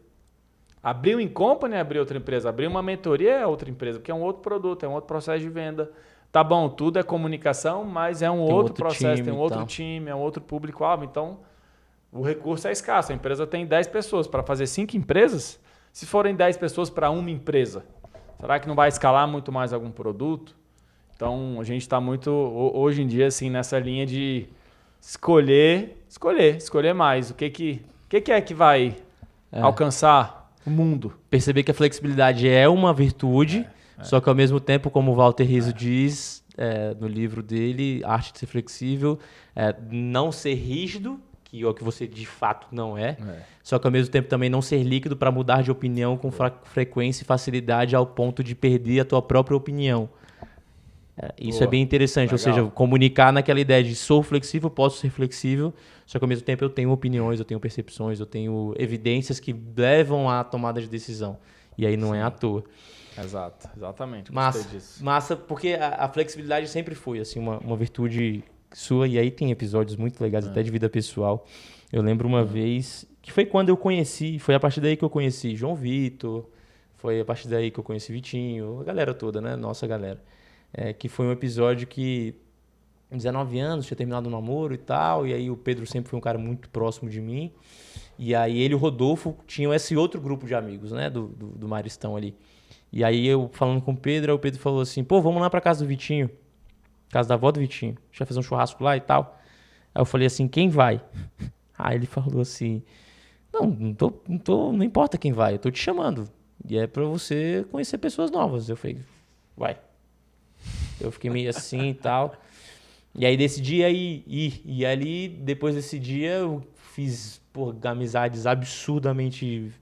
Abrir um In-Company é abrir outra empresa. Abrir uma mentoria é outra empresa, porque é um outro produto, é um outro processo de venda. Tá bom, tudo é comunicação, mas é um outro processo, tem um outro time, é um outro público-alvo. Então, o recurso é escasso. A empresa tem 10 pessoas. Para fazer 5 empresas, se forem 10 pessoas para uma empresa, será que não vai escalar muito mais algum produto? Então, a gente está muito, hoje em dia, assim, nessa linha de escolher mais. O que é que vai alcançar o mundo? Perceber que a flexibilidade é uma virtude, só que ao mesmo tempo, como o Walter Rizzo diz no livro dele, Arte de Ser Flexível, não ser rígido, que é o que você de fato não é, só que ao mesmo tempo também não ser líquido para mudar de opinião com frequência e facilidade ao ponto de perder a tua própria opinião. Isso é bem interessante, legal. Ou seja, comunicar naquela ideia de sou flexível, posso ser flexível, só que ao mesmo tempo eu tenho opiniões, eu tenho percepções, eu tenho evidências que levam à tomada de decisão. E aí não é à toa. Exato, exatamente. Massa, porque a flexibilidade sempre foi assim, uma virtude sua, e aí tem episódios muito legais, até de vida pessoal. Eu lembro uma vez, que foi quando eu conheci, foi a partir daí que eu conheci João Vitor, foi a partir daí que eu conheci Vitinho, a galera toda, né? Nossa galera. Que foi um episódio que, com 19 anos, tinha terminado o namoro e tal, e aí o Pedro sempre foi um cara muito próximo de mim, e aí ele e o Rodolfo tinham esse outro grupo de amigos, né? Do Maristão ali. E aí eu falando com o Pedro, aí o Pedro falou assim, pô, vamos lá pra casa do Vitinho, casa da avó do Vitinho, a gente vai fazer um churrasco lá e tal. Aí eu falei assim, quem vai? Aí ele falou assim, não importa quem vai, eu tô te chamando. E é pra você conhecer pessoas novas. Eu falei, vai. Eu fiquei meio assim e tal. E aí decidi ir. E ali, depois desse dia, eu fiz amizades absurdamente...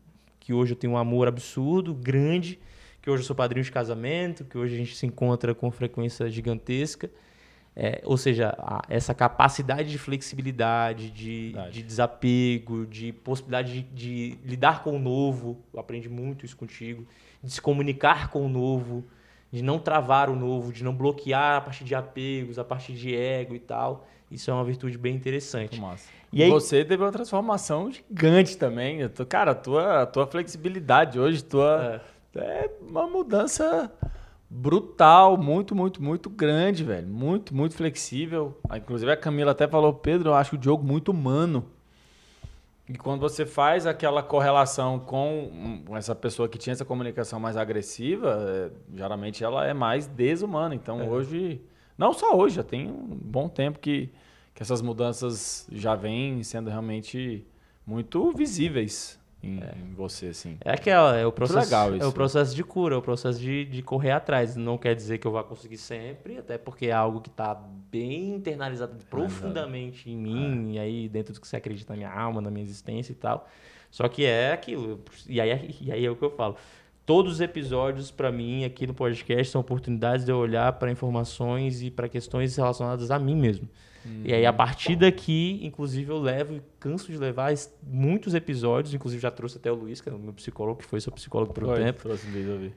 Que hoje eu tenho um amor absurdo, grande. Que hoje eu sou padrinho de casamento. Que hoje a gente se encontra com frequência gigantesca. Ou seja, essa capacidade de flexibilidade, de desapego, de possibilidade de lidar com o novo. Eu aprendi muito isso contigo. De se comunicar com o novo. De não travar o novo, de não bloquear a partir de apegos, a partir de ego e tal. Isso é uma virtude bem interessante. Massa. E aí, você teve uma transformação gigante também. Cara, a tua flexibilidade hoje, é uma mudança brutal, muito, muito, muito grande, velho. Muito, muito flexível. Inclusive a Camila até falou, Pedro, eu acho o Diogo muito humano. E quando você faz aquela correlação com essa pessoa que tinha essa comunicação mais agressiva, geralmente ela é mais desumana. Então hoje, não só hoje, já tem um bom tempo que essas mudanças já vêm sendo realmente muito visíveis. em você, assim. É o processo, legal isso. É o processo de cura, é o processo de correr atrás. Não quer dizer que eu vá conseguir sempre, até porque é algo que está bem internalizado profundamente em mim, e aí dentro do que você acredita na minha alma, na minha existência e tal. Só que é aquilo. E aí é o que eu falo. Todos os episódios, para mim, aqui no podcast, são oportunidades de eu olhar para informações e para questões relacionadas a mim mesmo. E aí, a partir daqui, inclusive, eu levo e canso de levar muitos episódios. Inclusive, já trouxe até o Luiz, que é o meu psicólogo, que foi seu psicólogo por um tempo. Trouxe um vídeo, eu vi.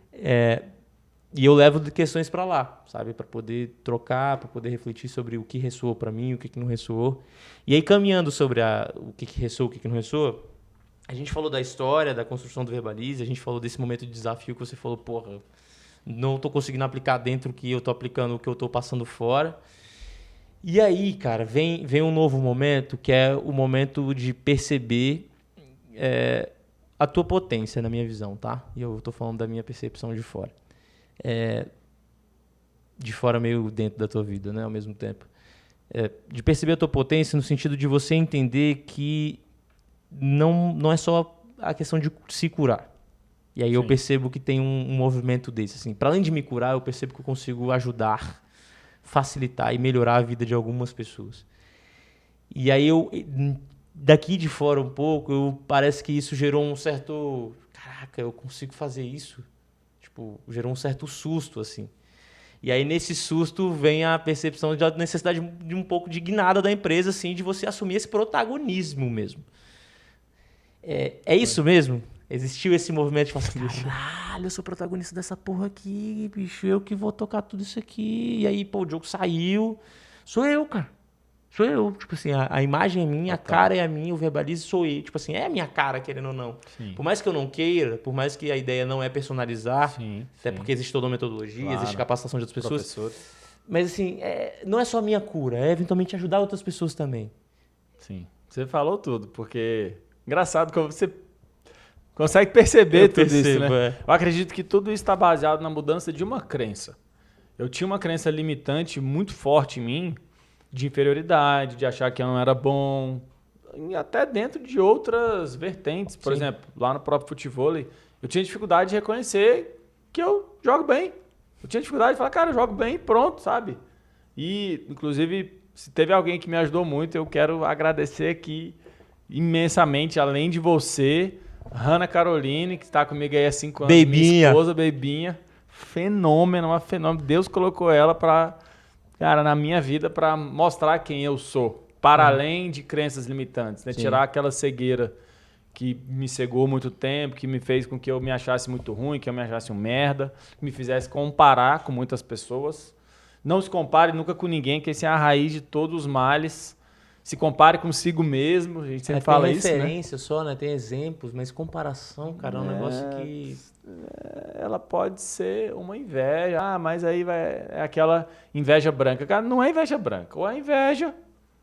E eu levo de questões para lá, sabe? Para poder trocar, para poder refletir sobre o que ressoou para mim, o que não ressoou. E aí, caminhando sobre o que ressoou, o que não ressoou, a gente falou da história, da construção do Verbalize, a gente falou desse momento de desafio que você falou, porra, não tô conseguindo aplicar dentro o que eu tô aplicando, o que eu tô passando fora. E aí, cara, vem um novo momento, que é o momento de perceber a tua potência, na minha visão, tá? E eu tô falando da minha percepção de fora. De fora meio dentro da tua vida, né, ao mesmo tempo. De perceber a tua potência no sentido de você entender que não é só a questão de se curar. E aí eu percebo que tem um movimento desse. Assim. Para além de me curar, eu percebo que eu consigo ajudar, facilitar e melhorar a vida de algumas pessoas. E aí daqui de fora um pouco, parece que isso gerou um certo... Caraca, eu consigo fazer isso? Tipo, gerou um certo susto, assim. E aí, nesse susto, vem a percepção da necessidade de um pouco de guinada da empresa, assim, de você assumir esse protagonismo mesmo. É isso mesmo? Existiu esse movimento de falar assim, caralho, eu sou protagonista dessa porra aqui, bicho, eu que vou tocar tudo isso aqui. E aí, pô, o Diogo saiu. Sou eu, cara. Sou eu. Tipo assim, a imagem é minha, a cara é a minha, o Verbalize sou eu. Tipo assim, é a minha cara, querendo ou não. Sim. Por mais que eu não queira, por mais que a ideia não é personalizar, até porque existe toda uma metodologia, existe capacitação de outras pessoas. Mas assim, não é só a minha cura, é eventualmente ajudar outras pessoas também. Sim. Você falou tudo, porque... Engraçado como você consegue perceber tudo isso, né? Eu acredito que tudo isso está baseado na mudança de uma crença. Eu tinha uma crença limitante muito forte em mim, de inferioridade, de achar que eu não era bom, e até dentro de outras vertentes. Por exemplo, lá no próprio futevôlei, eu tinha dificuldade de reconhecer que eu jogo bem. Eu tinha dificuldade de falar, cara, eu jogo bem e pronto, sabe? E, inclusive, se teve alguém que me ajudou muito, eu quero agradecer aqui imensamente, além de você, Hanna Caroline, que está comigo aí há 5 anos, minha esposa, Bebinha, fenômeno, uma fenômeno. Deus colocou ela na minha vida para mostrar quem eu sou, para além de crenças limitantes, né? Tirar aquela cegueira que me cegou muito tempo, que me fez com que eu me achasse muito ruim, que eu me achasse um merda, que me fizesse comparar com muitas pessoas. Não se compare nunca com ninguém, que essa é a raiz de todos os males. Se compare consigo mesmo, a gente sempre fala isso, né? Tem referência só, né? Tem exemplos, mas comparação, cara, é um negócio que... Ela pode ser uma inveja. Mas aí é aquela inveja branca. Cara, não é inveja branca. Ou é inveja,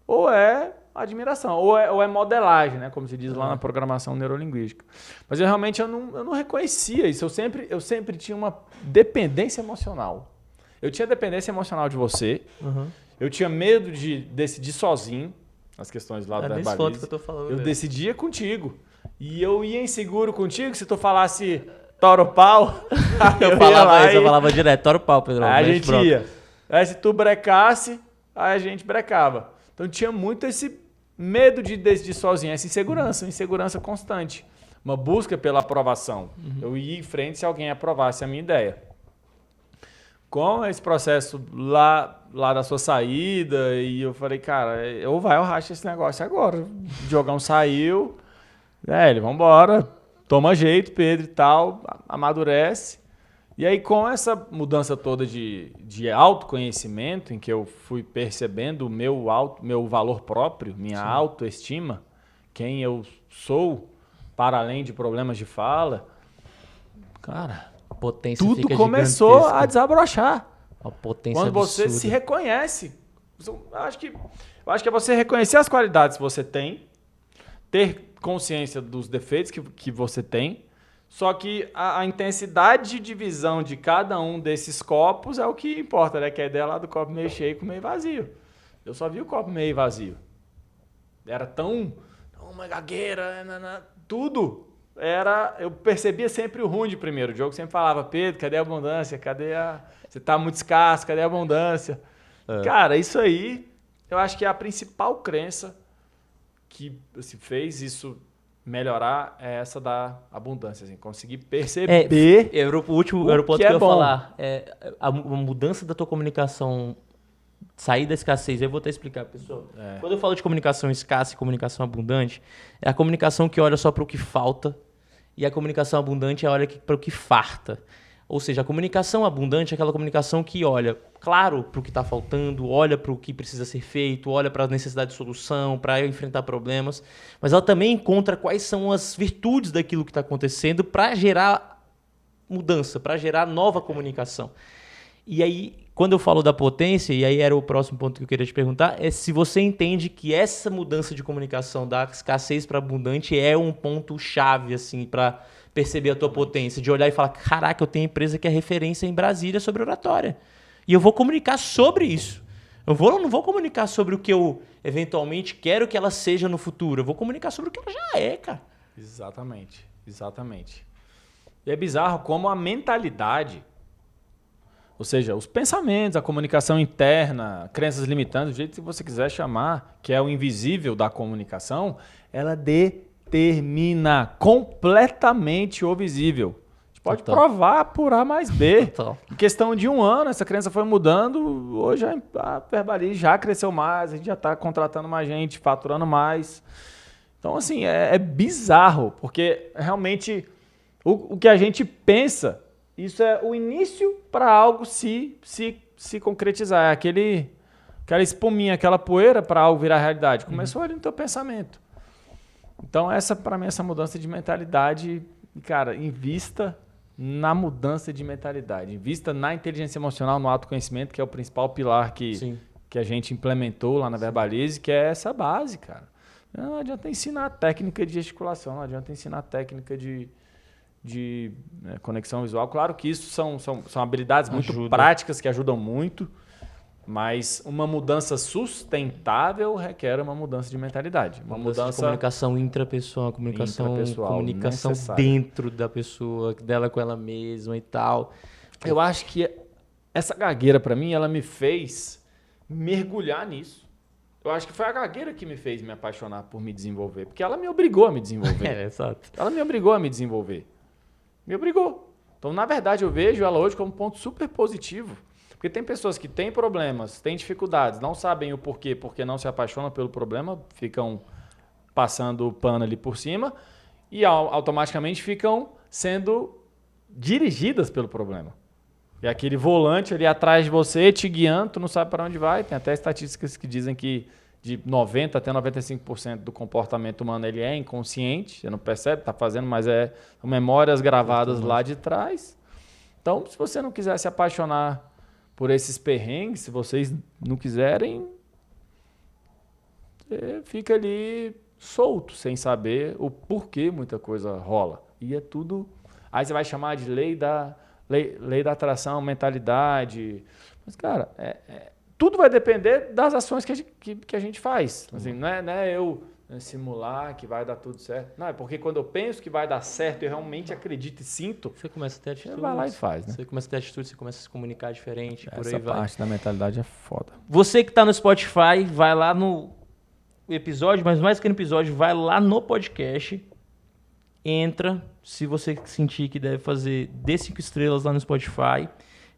ou é admiração. Ou é modelagem, né? Como se diz lá na programação neurolinguística. Mas eu realmente não reconhecia isso. Eu sempre tinha uma dependência emocional. Eu tinha dependência emocional de você. Eu tinha medo de decidir sozinho. As questões lá do Verbalize. Que eu tô falando, eu decidia contigo. E eu ia inseguro contigo se tu falasse toro pau. eu falava direto, toro pau, Pedro. Aí a gente ia. Aí se tu brecasse, aí a gente brecava. Então tinha muito esse medo de decidir sozinho, essa insegurança constante. Uma busca pela aprovação. Eu ia em frente se alguém aprovasse a minha ideia. Com esse processo lá da sua saída, e eu falei, cara, ou vai ou racha esse negócio agora. O Diogão saiu, velho, vambora, toma jeito, Pedro e tal, amadurece. E aí, com essa mudança toda de autoconhecimento, em que eu fui percebendo o meu valor próprio, minha autoestima, quem eu sou, para além de problemas de fala, cara... Potência tudo começou a desabrochar. A potência quando você se reconhece. Eu acho que é você reconhecer as qualidades que você tem, ter consciência dos defeitos que você tem, só que a intensidade de visão de cada um desses copos é o que importa, né? Que é a ideia lá do copo meio cheio com meio vazio. Eu só vi o copo meio vazio. Era tão uma gagueira, tudo. eu percebia sempre o ruim de primeiro. O Diogo sempre falava, Pedro, cadê a abundância? Você tá muito escasso, cadê a abundância? Cara, isso aí, eu acho que é a principal crença que assim, fez isso melhorar é essa da abundância, assim, conseguir perceber era o último era o ponto que eu ia bom. falar. A mudança da tua comunicação, sair da escassez. Eu vou até explicar, pessoal. Quando eu falo de comunicação escassa e comunicação abundante, é a comunicação que olha só para o que falta e a comunicação abundante olha para o que farta. Ou seja, a comunicação abundante é aquela comunicação que olha, claro, para o que está faltando, olha para o que precisa ser feito, olha para a necessidade de solução, para enfrentar problemas, mas ela também encontra quais são as virtudes daquilo que está acontecendo para gerar mudança, para gerar nova comunicação. E aí, quando eu falo da potência, e aí era o próximo ponto que eu queria te perguntar, é se você entende que essa mudança de comunicação da escassez para abundante é um ponto-chave, assim, para perceber a tua potência, de olhar e falar, caraca, eu tenho empresa que é referência em Brasília sobre oratória. E eu vou comunicar sobre isso. Eu não vou comunicar sobre o que eu eventualmente quero que ela seja no futuro. Eu vou comunicar sobre o que ela já é, cara. Exatamente. E é bizarro como a mentalidade, ou seja, os pensamentos, a comunicação interna, crenças limitantes, do jeito que você quiser chamar, que é o invisível da comunicação, ela determina completamente o visível. A gente pode provar por A mais B. Total. Em questão de 1 ano, essa crença foi mudando. Hoje a Verbalize já cresceu mais, a gente já está contratando mais gente, faturando mais. Então, assim, é bizarro, porque realmente o que a gente pensa, isso é o início para algo se concretizar. É aquela espuminha, aquela poeira para algo virar realidade. Começou ali no teu pensamento. Então, para mim, essa mudança de mentalidade, cara, invista na mudança de mentalidade, invista na inteligência emocional, no autoconhecimento, que é o principal pilar que a gente implementou lá na Verbalize, que é essa base, cara. Não adianta ensinar técnica de gesticulação, não adianta ensinar técnica de conexão visual. Claro que isso são habilidades muito práticas que ajudam muito, mas uma mudança sustentável requer uma mudança de mentalidade. Uma mudança de comunicação intrapessoal, comunicação dentro da pessoa, dela com ela mesma e tal. Eu acho que essa gagueira, para mim, ela me fez mergulhar nisso. Eu acho que foi a gagueira que me fez me apaixonar por me desenvolver, porque ela me obrigou a me desenvolver. Exato. Ela me obrigou a me desenvolver. Me obrigou. Então, na verdade, eu vejo ela hoje como um ponto super positivo. Porque tem pessoas que têm problemas, têm dificuldades, não sabem o porquê, porque não se apaixonam pelo problema, ficam passando o pano ali por cima e automaticamente ficam sendo dirigidas pelo problema. E aquele volante ali atrás de você, te guiando, tu não sabe para onde vai. Tem até estatísticas que dizem que de 90% até 95% do comportamento humano ele é inconsciente, você não percebe, está fazendo, mas são memórias gravadas lá de trás. Então, se você não quiser se apaixonar por esses perrengues, se vocês não quiserem, você fica ali solto, sem saber o porquê muita coisa rola. E é tudo... Aí você vai chamar de lei da atração, mentalidade. Mas, cara, tudo vai depender das ações que a gente faz. Assim, não é eu simular que vai dar tudo certo. Não, é porque quando eu penso que vai dar certo, eu realmente acredito e sinto. Você começa a ter atitude. Você vai lá e faz, né? Você começa a ter atitude, você começa a se comunicar diferente, por Essa aí vai. parte da mentalidade é foda. Você que está no Spotify, vai lá no episódio, mas mais que no episódio, vai lá no podcast, entra, se você sentir que deve fazer, dê 5 estrelas lá no Spotify,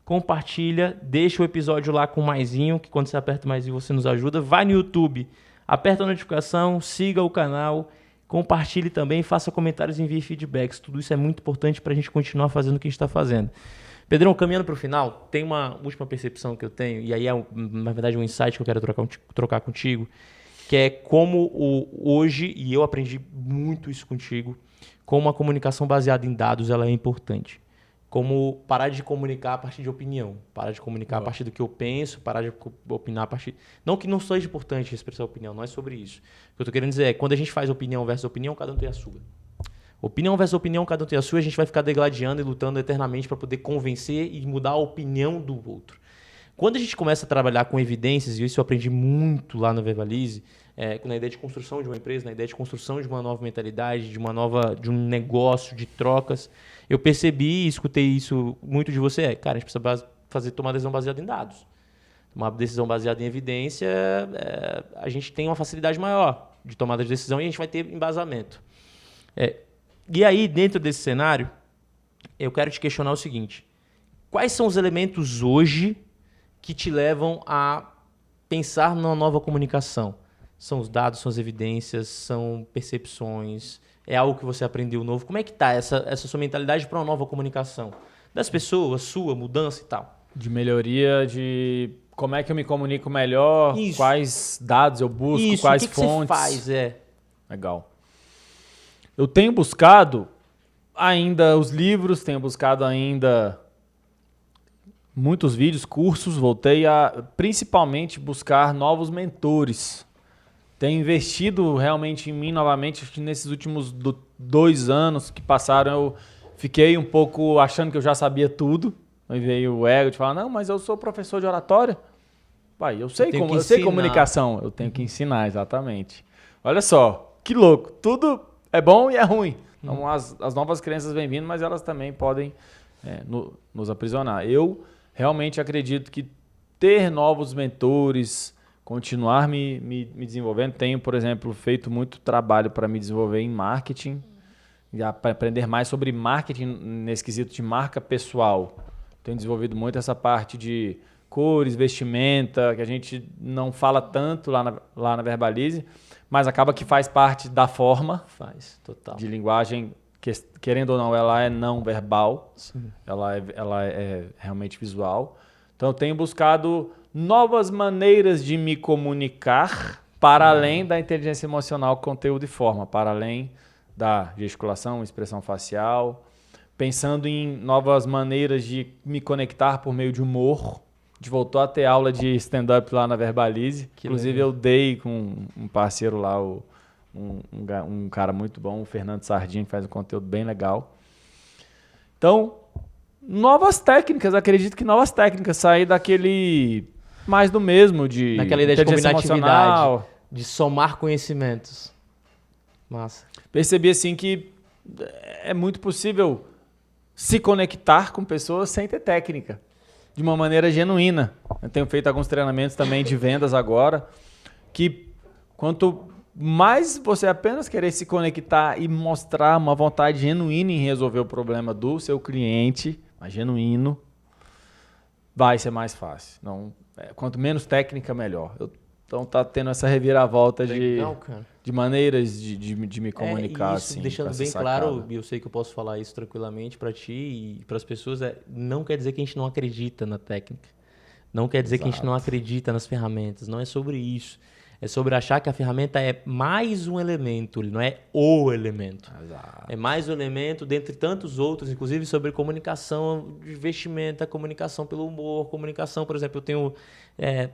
compartilha, deixa o episódio lá com o maisinho, que quando você aperta o maisinho você nos ajuda, vai no YouTube, aperta a notificação, siga o canal, compartilhe também, faça comentários e envie feedbacks. Tudo isso é muito importante para a gente continuar fazendo o que a gente está fazendo. Pedrão, caminhando para o final, tem uma última percepção que eu tenho, e aí é, na verdade, um insight que eu quero trocar contigo, que é como hoje, e eu aprendi muito isso contigo, como a comunicação baseada em dados ela é importante. Como parar de comunicar a partir de opinião, parar de comunicar a partir do que eu penso, parar de opinar a partir... Não que não seja importante expressar opinião, não é sobre isso. O que eu estou querendo dizer é, quando a gente faz opinião versus opinião, cada um tem a sua. Opinião versus opinião, cada um tem a sua, a gente vai ficar degladiando e lutando eternamente para poder convencer e mudar a opinião do outro. Quando a gente começa a trabalhar com evidências, e isso eu aprendi muito lá no Verbalize, na ideia de construção de uma empresa, na ideia de construção de uma nova mentalidade, de um negócio, de trocas. Eu percebi e escutei isso muito de você. Cara, a gente precisa fazer tomar decisão baseada em dados. Uma decisão baseada em evidência, a gente tem uma facilidade maior de tomada de decisão e a gente vai ter embasamento. E aí, dentro desse cenário, eu quero te questionar o seguinte. Quais são os elementos hoje que te levam a pensar numa nova comunicação? São os dados, são as evidências, são percepções, é algo que você aprendeu novo? Como é que está essa sua mentalidade para uma nova comunicação? Das pessoas, sua, mudança e tal? De melhoria, de como é que eu me comunico melhor, Isso. Quais dados eu busco, quais fontes. Você faz? Legal. Eu tenho buscado ainda os livros, tenho buscado ainda muitos vídeos, cursos, voltei a principalmente buscar novos mentores. Tenho investido realmente em mim novamente, acho que nesses últimos 2 anos que passaram eu fiquei um pouco achando que eu já sabia tudo. Aí veio o ego de falar, não, mas eu sou professor de oratória. Pai, eu sei comunicação, eu tenho que ensinar, exatamente. Olha só, que louco, tudo é bom e é ruim. Então as novas crenças vêm vindo, mas elas também podem nos aprisionar. Eu realmente acredito que ter novos mentores, continuar me desenvolvendo. Tenho, por exemplo, feito muito trabalho para me desenvolver em marketing, para aprender mais sobre marketing nesse quesito de marca pessoal. Tenho desenvolvido muito essa parte de cores, vestimenta, que a gente não fala tanto lá na Verbalize, mas acaba que faz parte da forma. Faz, total. De linguagem, que, querendo ou não, ela é não verbal. Sim. Ela é realmente visual. Então, eu tenho buscado novas maneiras de me comunicar para além da inteligência emocional, conteúdo e forma, para além da gesticulação, expressão facial, pensando em novas maneiras de me conectar por meio de humor. A gente voltou a ter aula de stand-up lá na Verbalize. Inclusive, eu dei com um parceiro lá, um cara muito bom, o Fernando Sardinha, que faz um conteúdo bem legal. Então, novas técnicas, acredito que novas técnicas, sair daquele mais do mesmo, de naquela ideia de combinatividade, de somar conhecimentos. Massa. Percebi assim que é muito possível se conectar com pessoas sem ter técnica, de uma maneira genuína. Eu tenho feito alguns treinamentos também de vendas agora, que quanto mais você apenas querer se conectar e mostrar uma vontade genuína em resolver o problema do seu cliente, mas genuíno, vai ser mais fácil. Não, quanto menos técnica, melhor. Então tá tendo essa reviravolta de maneiras de me comunicar. Isso, assim, deixando bem claro, e eu sei que eu posso falar isso tranquilamente para ti e para as pessoas, não quer dizer que a gente não acredita na técnica. Não quer dizer que a gente não acredita nas ferramentas. Não é sobre isso. É sobre achar que a ferramenta é mais um elemento, ele não é o elemento. Exato. É mais um elemento dentre tantos outros, inclusive sobre comunicação de vestimenta, comunicação pelo humor, comunicação, por exemplo, eu tenho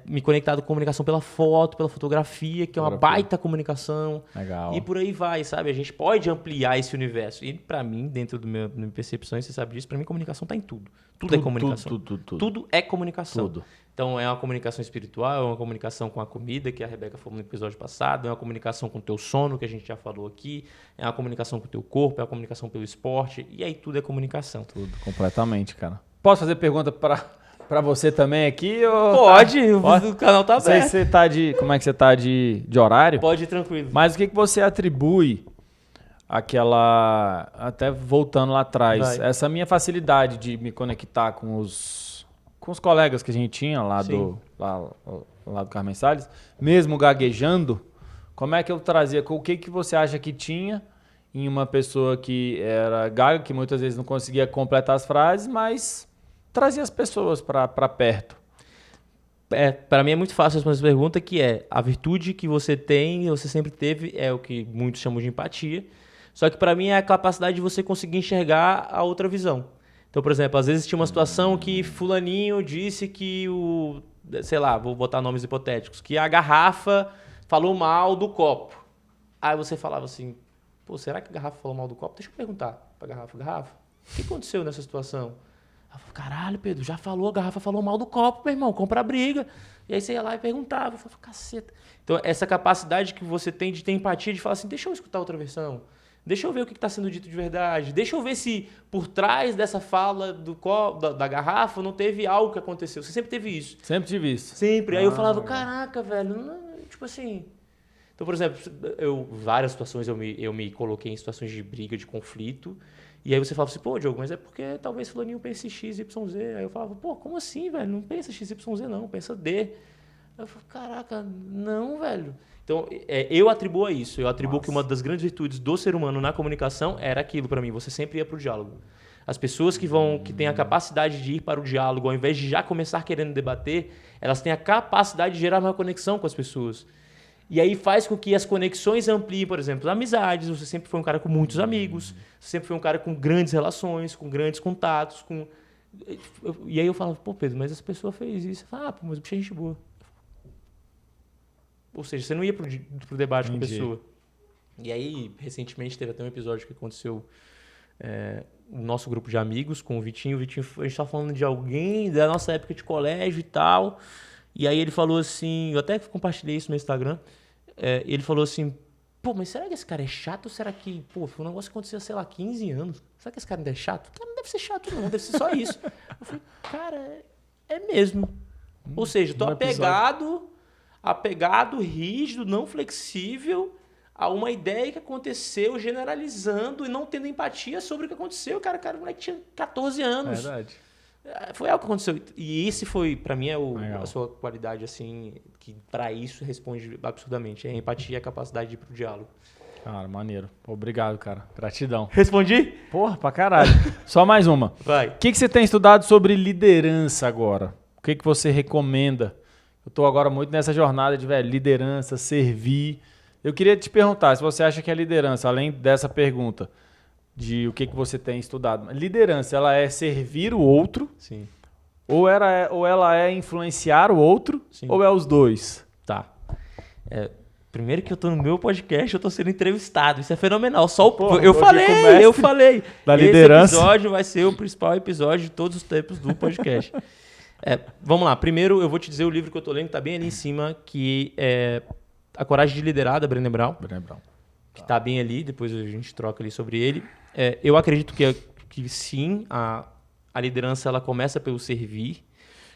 me conectado com comunicação pela foto, pela fotografia, que é uma baita comunicação. Legal. E por aí vai, sabe? A gente pode ampliar esse universo. E para mim, dentro da minha percepção, você sabe disso, para mim comunicação está em tudo. Tudo é comunicação. Tudo é comunicação. Tudo. Então, é uma comunicação espiritual, é uma comunicação com a comida, que a Rebeca falou no episódio passado, é uma comunicação com o teu sono, que a gente já falou aqui, é uma comunicação com o teu corpo, é uma comunicação pelo esporte, e aí tudo é comunicação. Tudo, completamente, cara. Posso fazer pergunta para você também aqui? Ou Pode, o canal tá aberto. Não sei se você tá como é que você tá de horário. Pode ir tranquilo. Mas o que você atribui àquela, até voltando lá atrás, essa minha facilidade de me conectar com os colegas que a gente tinha lá do Carmen Salles, mesmo gaguejando, como é que eu trazia, o que você acha que tinha em uma pessoa que era gaga, que muitas vezes não conseguia completar as frases, mas trazia as pessoas para perto? Para mim é muito fácil responder essa pergunta, que é a virtude que você tem, você sempre teve, é o que muitos chamam de empatia, só que para mim é a capacidade de você conseguir enxergar a outra visão. Então, por exemplo, às vezes tinha uma situação que fulaninho disse que sei lá, vou botar nomes hipotéticos, que a garrafa falou mal do copo. Aí você falava assim, pô, será que a garrafa falou mal do copo? Deixa eu perguntar pra garrafa, o que aconteceu nessa situação? Ela falou, caralho, Pedro, já falou, a garrafa falou mal do copo, meu irmão, compra a briga. E aí você ia lá e perguntava, eu falava, caceta. Então, essa capacidade que você tem de ter empatia, de falar assim, deixa eu escutar outra versão. Deixa eu ver o que está sendo dito de verdade. Deixa eu ver se por trás dessa fala da garrafa não teve algo que aconteceu. Você sempre teve isso. Sempre tive isso. Sempre. Aí eu falava, caraca, velho. Tipo assim... Então, por exemplo, várias situações eu me coloquei em situações de briga, de conflito. E aí você falava assim, pô, Diogo, mas é porque talvez fulaninho pense X, Y, Z. Aí eu falava, pô, como assim, velho? Não pensa X, Y, Z não, pensa D. Aí eu falava, caraca, não, velho. Então, eu atribuo a isso. Eu atribuo que uma das grandes virtudes do ser humano na comunicação era aquilo para mim. Você sempre ia para o diálogo. As pessoas que têm a capacidade de ir para o diálogo, ao invés de já começar querendo debater, elas têm a capacidade de gerar uma conexão com as pessoas. E aí faz com que as conexões ampliem, por exemplo, amizades. Você sempre foi um cara com muitos amigos. Você sempre foi um cara com grandes relações, com grandes contatos. E aí eu falava, pô, Pedro, mas essa pessoa fez isso. Eu falava, pô, mas o bicho é gente boa. Ou seja, você não ia pro debate com a pessoa. E aí, recentemente, teve até um episódio que aconteceu no nosso grupo de amigos com o Vitinho. A gente estava falando de alguém da nossa época de colégio e tal. E aí ele falou assim, eu até compartilhei isso no Instagram. Ele falou assim, pô, mas será que esse cara é chato ou será que, pô, foi um negócio que aconteceu, sei lá, 15 anos. Será que esse cara não é chato? O cara não deve ser chato não, deve ser só isso. Eu falei, cara, é mesmo. Ou seja, tô apegado, rígido, não flexível a uma ideia que aconteceu, generalizando e não tendo empatia sobre o que aconteceu. Cara, o moleque tinha 14 anos. Verdade. Foi algo que aconteceu. E esse foi, pra mim, a sua qualidade, assim, que pra isso responde absurdamente. É a empatia e a capacidade de ir pro diálogo. Cara, maneiro. Obrigado, cara. Gratidão. Respondi? Porra, pra caralho. Só mais uma. Vai. O que você tem estudado sobre liderança agora? O que você recomenda? Eu tô agora muito nessa jornada de liderança, servir. Eu queria te perguntar se você acha que a liderança, além dessa pergunta, de o que você tem estudado. Liderança, ela é servir o outro? Sim. Ou ela é influenciar o outro? Sim. Ou é os dois? Tá. Primeiro que eu tô no meu podcast, eu tô sendo entrevistado. Isso é fenomenal. Eu falei. Da liderança. Esse episódio vai ser o principal episódio de todos os tempos do podcast. Vamos lá. Primeiro, eu vou te dizer o livro que eu tô lendo, que tá bem ali em cima, que é A Coragem de Liderar, da Brené Brown. Que tá bem ali, depois a gente troca ali sobre ele. Eu acredito que sim, a liderança ela começa pelo servir,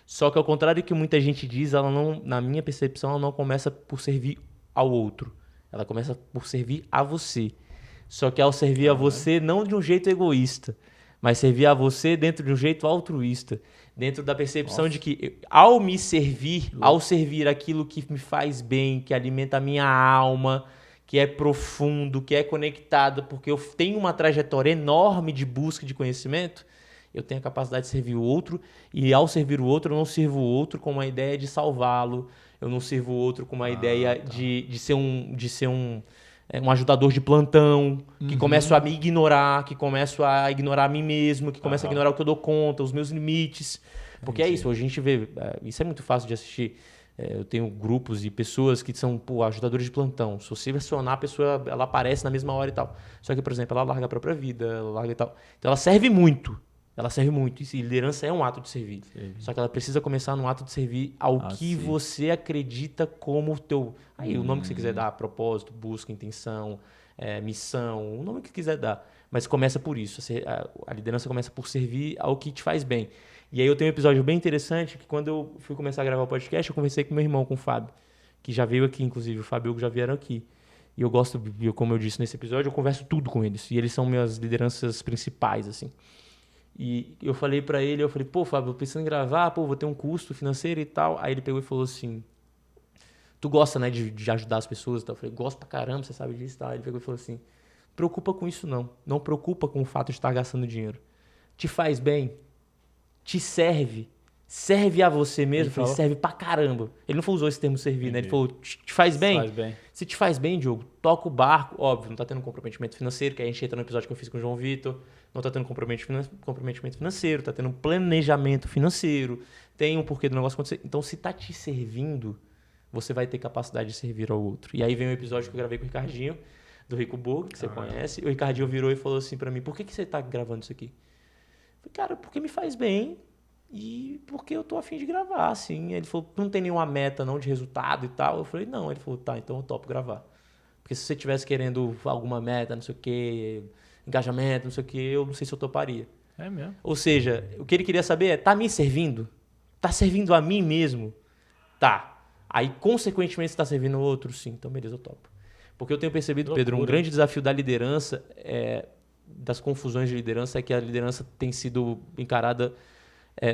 só que ao contrário do que muita gente diz, ela não, na minha percepção, ela não começa por servir ao outro. Ela começa por servir a você. Só que ao servir a você, não de um jeito egoísta, mas servir a você dentro de um jeito altruísta. Dentro da percepção de que ao me servir, ao servir aquilo que me faz bem, que alimenta a minha alma, que é profundo, que é conectado, porque eu tenho uma trajetória enorme de busca de conhecimento, eu tenho a capacidade de servir o outro, e ao servir o outro, eu não sirvo o outro com uma ideia de salvá-lo, eu não sirvo o outro com uma ideia de ser um ajudador de plantão, que começo a me ignorar, que começo a ignorar a mim mesmo, que começo a ignorar o que eu dou conta, os meus limites. Porque é isso, hoje a gente vê, isso é muito fácil de assistir. Eu tenho grupos e pessoas que são ajudadores de plantão. Se você acionar, a pessoa ela aparece na mesma hora e tal. Só que, por exemplo, ela larga a própria vida, ela larga e tal. Então ela serve muito. E liderança é um ato de servir. Só que ela precisa começar no ato de servir ao que você acredita como o teu... Aí o nome que você quiser dar, propósito, busca, intenção, missão, o nome que quiser dar. Mas começa por isso. A liderança começa por servir ao que te faz bem. E aí eu tenho um episódio bem interessante que quando eu fui começar a gravar o podcast, eu conversei com meu irmão, com o Fábio, que já veio aqui, inclusive. O Fábio e o Hugo já vieram aqui. E eu gosto, como eu disse nesse episódio, eu converso tudo com eles. E eles são minhas lideranças principais, assim. E eu falei pra ele, pô, Fábio, eu pensando em gravar, vou ter um custo financeiro e tal. Aí ele pegou e falou assim, tu gosta, né, de ajudar as pessoas e tal? Eu falei, gosto pra caramba, você sabe disso e tal. Ele pegou e falou assim, preocupa com isso não. Não preocupa com o fato de estar gastando dinheiro. Te faz bem? Te serve? Serve a você mesmo? Eu falei, serve pra caramba. Ele não usou esse termo servir, né? Ele falou, te faz bem? Faz bem. Se te faz bem, Diogo, toca o barco. Óbvio, não tá tendo comprometimento financeiro, que a gente entra no episódio que eu fiz com o João Vitor. Não tá tendo comprometimento financeiro, tá tendo planejamento financeiro, tem um porquê do negócio acontecer. Então, se tá te servindo, você vai ter capacidade de servir ao outro. E aí vem um episódio que eu gravei com o Ricardinho, do Rico Burg, que você conhece. O Ricardinho virou e falou assim pra mim, por que você tá gravando isso aqui? Eu falei, cara, porque me faz bem. E porque eu tô a fim de gravar, assim. Ele falou, não tem nenhuma meta não de resultado e tal. Eu falei, não. Ele falou, tá, então eu topo gravar. Porque se você tivesse querendo alguma meta, não sei o quê, engajamento, não sei o quê, eu não sei se eu toparia. É mesmo. Ou seja, o que ele queria saber é, tá me servindo? Tá servindo a mim mesmo? Tá. Aí, consequentemente, se tá servindo o outro, sim. Então, beleza, eu topo. Porque eu tenho percebido, Loucura. Pedro, um grande desafio da liderança, das confusões de liderança, é que a liderança tem sido encarada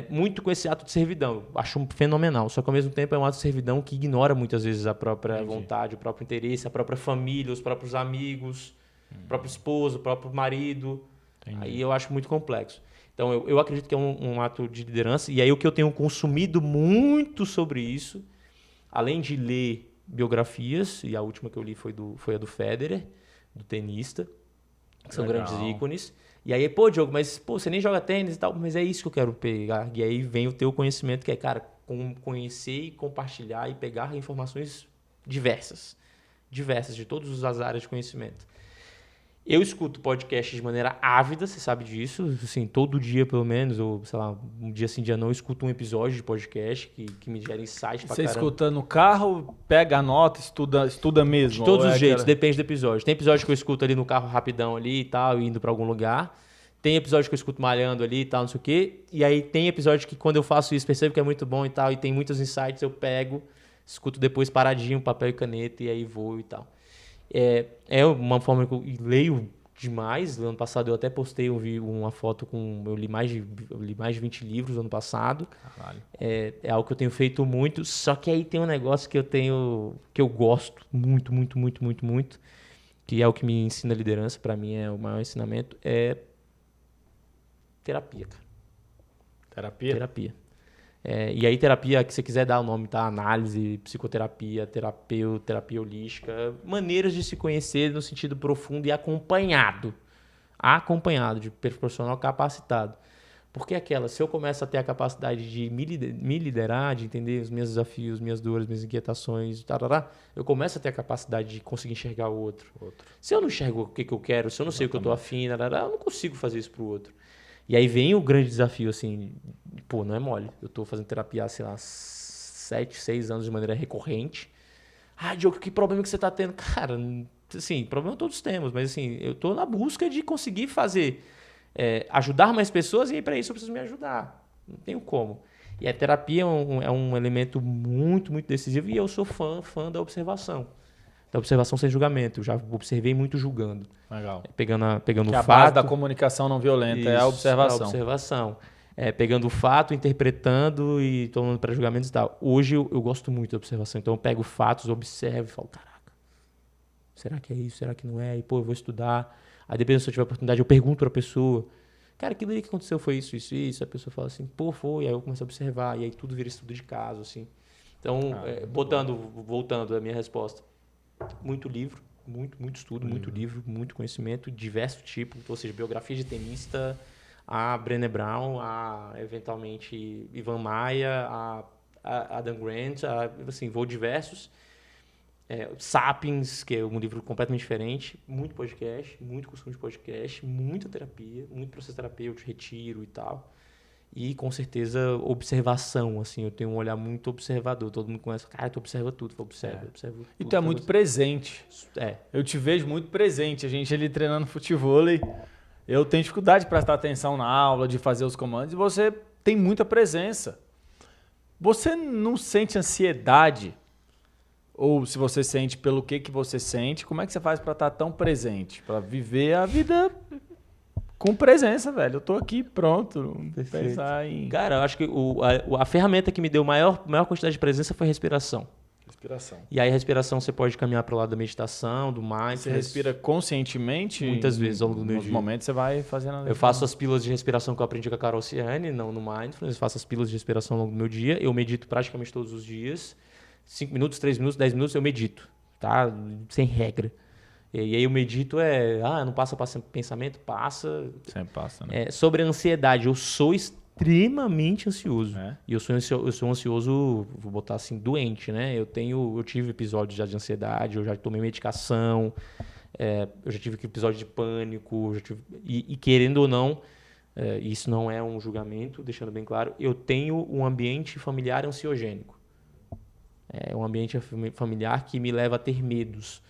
muito com esse ato de servidão. Eu acho fenomenal. Só que, ao mesmo tempo, é um ato de servidão que ignora, muitas vezes, a própria vontade, o próprio interesse, a própria família, os próprios amigos, o próprio esposo, o próprio marido. Entendi. Aí eu acho muito complexo. Então, eu acredito que é um ato de liderança. E aí, o que eu tenho consumido muito sobre isso, além de ler biografias, e a última que eu li foi a do Federer, do tenista, que são Legal. grandes ícones. E aí, pô, Diogo, mas pô, você nem joga tênis e tal, mas é isso que eu quero pegar. E aí vem o teu conhecimento, que é, cara, conhecer e compartilhar e pegar informações diversas, de todas as áreas de conhecimento. Eu escuto podcast de maneira ávida, você sabe disso, assim, todo dia pelo menos, ou sei lá, um dia sim, dia não, eu escuto um episódio de podcast que me gera insight pra Você caramba. escuta no carro, pega a nota, estuda mesmo? De todos ou os jeitos, aquela- depende do episódio. Tem episódio que eu escuto ali no carro rapidão ali e tal, indo pra algum lugar. Tem episódio que eu escuto malhando ali e tal, não sei o quê. E aí tem episódio que quando eu faço isso, percebo que é muito bom e tal, e tem muitos insights, eu pego, escuto depois paradinho, papel e caneta, e aí vou e tal. É uma forma que eu leio demais. Ano passado eu até postei, eu vi uma foto com... Eu li mais de 20 livros ano passado. Caralho. É algo que eu tenho feito muito, só que aí tem um negócio que eu gosto muito, muito, muito, muito, muito, que é o que me ensina liderança, pra mim é o maior ensinamento, é terapia, cara. Terapia? Terapia. E aí terapia, que você quiser dar o nome, tá? Análise, psicoterapia, terapeuta, terapia holística, maneiras de se conhecer no sentido profundo e acompanhado de profissional capacitado. Porque se eu começo a ter a capacidade de me liderar, de entender os meus desafios, minhas dores, minhas inquietações, eu começo a ter a capacidade de conseguir enxergar o outro. Se eu não enxergo o que eu quero, se eu não sei o que eu estou afim, eu não consigo fazer isso pro outro. E aí vem o grande desafio, assim, pô, não é mole. Eu estou fazendo terapia há, sei lá, 7, 6 anos de maneira recorrente. Ah, Diogo, que problema que você está tendo? Cara, assim, problema todos temos, mas assim, eu estou na busca de conseguir fazer... ajudar mais pessoas, e aí para isso eu preciso me ajudar. Não tenho como. E a terapia é um elemento muito, muito decisivo, e eu sou fã da observação. Da observação sem julgamento. Eu já observei muito julgando. Legal. Pegando Que o a fato... base da comunicação não violenta Isso, é a observação. É a observação. Pegando o fato, interpretando e tomando pré-julgamentos e tal. Hoje eu gosto muito da observação. Então eu pego fatos, observo e falo, caraca, será que é isso? Será que não é? E pô, eu vou estudar. Aí dependendo se eu tiver oportunidade, eu pergunto pra pessoa, cara, aquilo ali que aconteceu foi isso, isso, isso. A pessoa fala assim, pô, foi. Aí eu começo a observar. E aí tudo vira estudo de caso, assim. Então, voltando à minha resposta. Muito livro, muito estudo, muito livro, muito conhecimento, diversos tipos. Ou seja, biografia de tenista, a Brené Brown, a, eventualmente, Ivan Maia, a Adam Grant, assim, vou diversos. Sapiens, que é um livro completamente diferente, muito podcast, muito consumo de podcast, muita terapia, muito processo terapêutico, retiro e tal. E, com certeza, observação, assim, eu tenho um olhar muito observador. Todo mundo conhece, cara, tu observa tudo, observo tudo. E tu é muito presente. Eu te vejo muito presente. A gente ali treinando futevôlei, eu tenho dificuldade de prestar atenção na aula, de fazer os comandos, e você tem muita presença. Você não sente ansiedade? Ou se você sente, pelo que você sente, como é que você faz para estar tão presente? Para viver a vida com presença, velho. Eu tô aqui pronto. Pensar em... Cara, eu acho que a ferramenta que me deu maior quantidade de presença foi a respiração. Respiração. E aí a respiração você pode caminhar para o lado da meditação, do mindfulness. Você respira conscientemente? Muitas vezes ao longo do meu dia. Nos momentos você vai fazendo... Eu faço as pílulas de respiração que eu aprendi com a Carol Ciani, não no mindfulness. Eu faço as pílulas de respiração ao longo do meu dia. Eu medito praticamente todos os dias. 5 minutos, 3 minutos, 10 minutos eu medito, tá? Sem regra. E aí eu medito não passa pensamento? Passa. Sempre passa, né? Sobre a ansiedade, eu sou extremamente ansioso. E eu sou ansioso, vou botar assim, doente, né? Eu tive episódios já de ansiedade, eu já tomei medicação, eu já tive episódio de pânico, e querendo ou não, Isso não é um julgamento, deixando bem claro. Eu tenho um ambiente familiar ansiogênico. É um ambiente familiar que me leva a ter medos,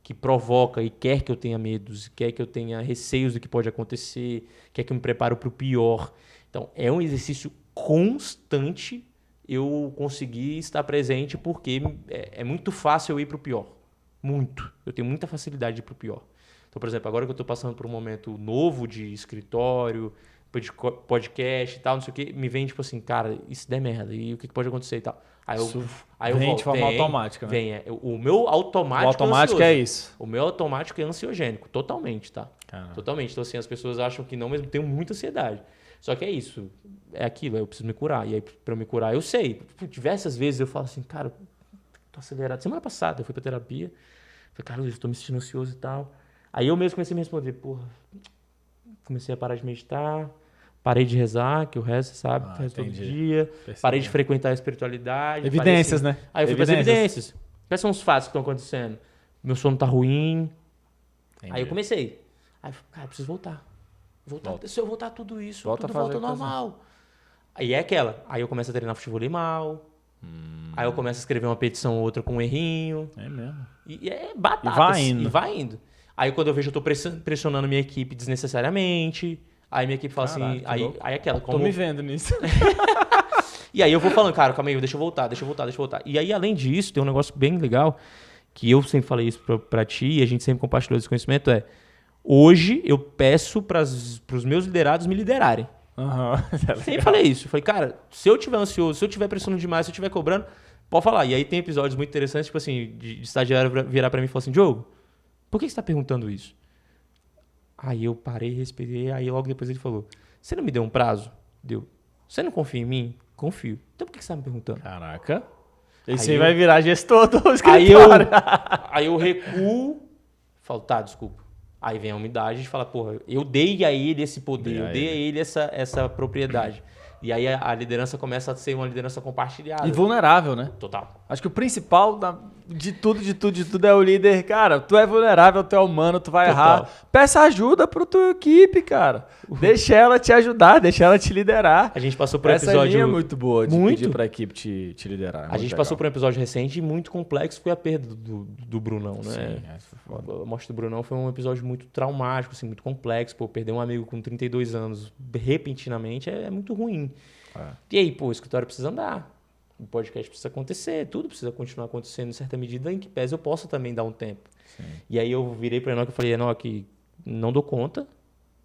que provoca e quer que eu tenha medos, quer que eu tenha receios do que pode acontecer, quer que eu me prepare para o pior. Então, é um exercício constante eu conseguir estar presente, porque é muito fácil eu ir para o pior. Muito. Eu tenho muita facilidade de ir para o pior. Então, por exemplo, agora que eu estou passando por um momento novo de escritório, de podcast e tal, não sei o que, me vem tipo assim, cara, isso der merda, e o que pode acontecer e tal. Aí eu vem volto, de forma automática, né? O meu automático, o automático é isso. O meu automático é ansiogênico, totalmente, tá? Caramba. Totalmente. Então, assim, as pessoas acham que não, mas eu tenho muita ansiedade. Só que é isso, é aquilo, eu preciso me curar. E aí, pra eu me curar, eu sei. Diversas vezes eu falo assim, cara, tô acelerado. Semana passada eu fui pra terapia, falei, cara, eu tô me sentindo ansioso e tal. Aí eu mesmo comecei a me responder, porra, comecei a parar de meditar, parei de rezar, que eu rezo, sabe? Rezo todo dia. Percebi. Parei de frequentar a espiritualidade. Evidências, assim, né? Aí eu fui para as evidências. Quais são os fatos que estão acontecendo? Meu sono tá ruim. Entendi. Aí eu comecei. Aí eu falei, cara, preciso voltar. Se eu voltar tudo isso, volta tudo volta ao normal. Aí é aquela. Aí eu começo a treinar futebol mal. Aí eu começo a escrever uma petição ou outra com um errinho. É mesmo. E é batata. E vai indo. Aí quando eu vejo, eu tô pressionando minha equipe desnecessariamente. Aí minha equipe fala assim... Aí aquela... Tô me vendo nisso. E aí eu vou falando, cara, calma aí, deixa eu voltar. E aí, além disso, tem um negócio bem legal, que eu sempre falei isso pra ti, e a gente sempre compartilhou esse conhecimento, hoje eu peço pros meus liderados me liderarem. Sempre falei isso. Eu falei, cara, se eu tiver ansioso, se eu tiver pressionando demais, se eu tiver cobrando, pode falar. E aí tem episódios muito interessantes, tipo assim, de estagiário virar pra mim e falar assim, Diogo, por que você tá perguntando isso? Aí eu parei, respirei, aí logo depois ele falou, você não me deu um prazo? Deu. Você não confia em mim? Confio. Então por que você tá me perguntando? Caraca. Esse aí vai virar gestor do aí escritório. Aí eu recuo, falo, tá, desculpa. Aí vem a humildade de falar, porra, eu dei a ele esse poder, eu dei a ele essa propriedade. E aí a liderança começa a ser uma liderança compartilhada. E vulnerável, né? Total. Acho que o principal de tudo é o líder. Cara, tu é vulnerável, tu é humano, tu vai errar. Peça ajuda pra tua equipe, cara. Deixa ela te ajudar, deixa ela te liderar. A gente passou por um episódio... Essa linha é muito boa de pedir pra equipe te liderar. A gente passou por um episódio recente e muito complexo, foi a perda do Brunão, né? Sim, essa foi foda. A morte do Brunão foi um episódio muito traumático, assim, muito complexo. Pô, perder um amigo com 32 anos repentinamente é muito ruim. E aí, pô, o escritório precisa andar. O podcast precisa acontecer, tudo precisa continuar acontecendo em certa medida, em que pese eu possa também dar um tempo. Sim. E aí eu virei para Enoque e falei, Enoque, não dou conta.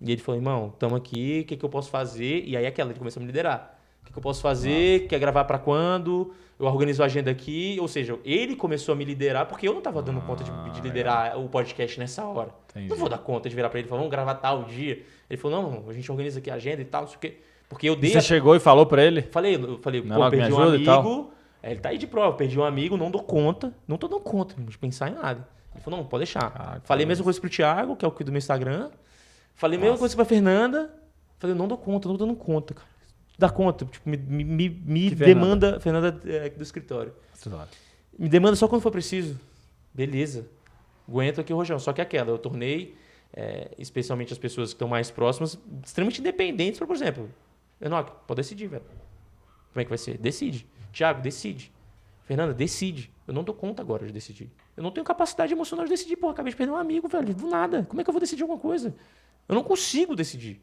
E ele falou, irmão, estamos aqui, o que eu posso fazer? E aí ele começou a me liderar. O que eu posso fazer? Nossa. Quer gravar para quando? Eu organizo a agenda aqui. Ou seja, ele começou a me liderar porque eu não estava dando conta de liderar o podcast nessa hora. Entendi. Não vou dar conta de virar para ele e falar, vamos gravar tal dia. Ele falou, não, a gente organiza aqui a agenda e tal, não sei o quê. Porque eu dei. Você chegou e falou pra ele? Falei, pô, perdi um amigo. Ele tá aí de prova, perdi um amigo, não dou conta. Não tô dando conta de pensar em nada. Ele falou, não, pode deixar. Falei a mesma coisa pro Thiago, que é o que do meu Instagram. Falei a mesma coisa pra Fernanda. Falei, não dou conta, não tô dando conta, cara. Dá conta, tipo, me demanda. Fernanda do escritório. Me demanda só quando for preciso. Beleza. Aguento aqui o rojão. Só que eu tornei, especialmente as pessoas que estão mais próximas, extremamente independentes, por exemplo. Enoque, pode decidir, velho. Como é que vai ser? Decide. Thiago, decide. Fernanda, decide. Eu não dou conta agora de decidir. Eu não tenho capacidade emocional de decidir. Pô, acabei de perder um amigo, velho. Do nada. Como é que eu vou decidir alguma coisa? Eu não consigo decidir.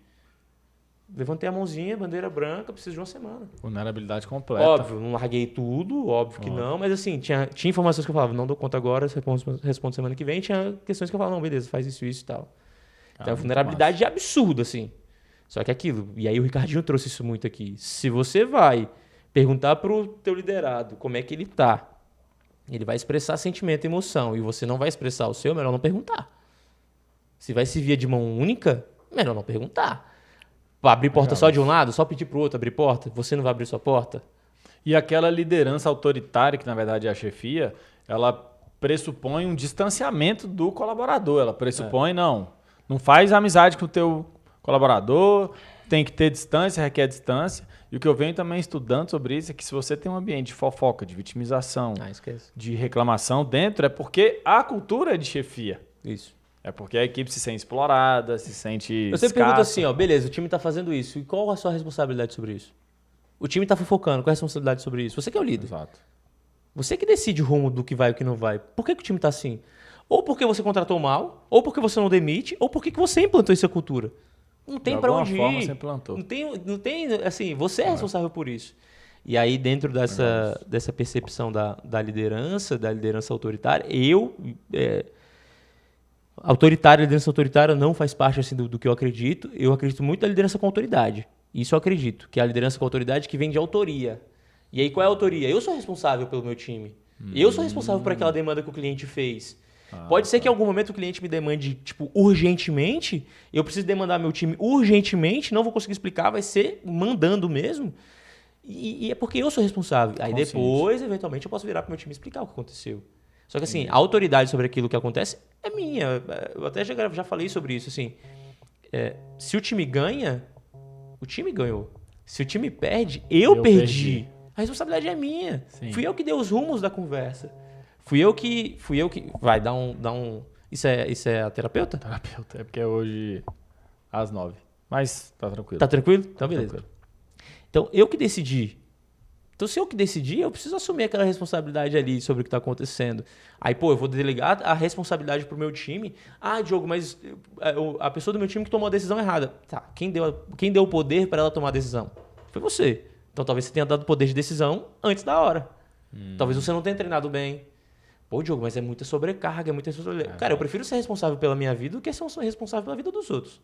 Levantei a mãozinha, bandeira branca, preciso de uma semana. Vulnerabilidade completa. Óbvio, não larguei tudo, óbvio que não. Mas assim, tinha informações que eu falava, não dou conta agora, respondo semana que vem. Tinha questões que eu falava, não, beleza, faz isso e tal. Então, a vulnerabilidade é absurda, assim. Só que aquilo, e aí o Ricardinho trouxe isso muito aqui. Se você vai perguntar pro teu liderado como é que ele tá, ele vai expressar sentimento e emoção, e você não vai expressar o seu, melhor não perguntar. Se vai se via de mão única, melhor não perguntar. Vai abrir porta só de um lado, só pedir pro outro abrir porta, você não vai abrir sua porta? E aquela liderança autoritária, que na verdade é a chefia, ela pressupõe um distanciamento do colaborador. Ela pressupõe, não faz amizade com o teu colaborador, tem que ter distância, requer distância. E o que eu venho também estudando sobre isso é que se você tem um ambiente de fofoca, de vitimização, de reclamação dentro, é porque a cultura é de chefia. Isso. É porque a equipe se sente explorada, se sente Eu sempre escassa. pergunto assim, ó, beleza, o time tá fazendo isso. E qual a sua responsabilidade sobre isso? O time tá fofocando, qual é a responsabilidade sobre isso? Você que é o líder. Exato. Você que decide o rumo do que vai e o que não vai. Por que o time tá assim? Ou porque você contratou mal, ou porque você não demite, ou porque você implantou essa cultura. Não tem pra onde ir. De alguma forma você implantou. Não tem, assim, você é responsável por isso. E aí, dentro dessa percepção da liderança autoritária, a liderança autoritária não faz parte assim, do que eu acredito. Eu acredito muito na liderança com autoridade. Isso eu acredito, que é a liderança com autoridade que vem de autoria. E aí, qual é a autoria? Eu sou responsável pelo meu time. Eu sou responsável por aquela demanda que o cliente fez. Pode ser que em algum momento o cliente me demande, tipo, urgentemente. Eu preciso demandar meu time urgentemente. Não vou conseguir explicar, vai ser mandando mesmo. E é porque eu sou responsável. Aí depois, eventualmente, eu posso virar pro meu time e explicar o que aconteceu. Só que assim, a autoridade sobre aquilo que acontece é minha. Eu até já falei sobre isso. Assim, se o time ganha, o time ganhou. Se o time perde, eu perdi. A responsabilidade é minha. Sim. Fui eu que dei os rumos da conversa. Fui eu que... Vai, dá um... Isso é a terapeuta? Terapeuta. É porque é hoje às 9. Mas tá tranquilo. Tá tranquilo? Então, beleza. Tranquilo. Então, eu que decidi. Então, se eu que decidi, eu preciso assumir aquela responsabilidade ali sobre o que está acontecendo. Aí, eu vou delegar a responsabilidade pro meu time. Ah, Diogo, mas a pessoa do meu time que tomou a decisão errada. Tá, quem deu o poder para ela tomar a decisão? Foi você. Então, talvez você tenha dado o poder de decisão antes da hora. Talvez você não tenha treinado bem. Pô, Diogo, mas é muita sobrecarga, é muita responsabilidade. Cara, eu prefiro ser responsável pela minha vida do que ser responsável pela vida dos outros.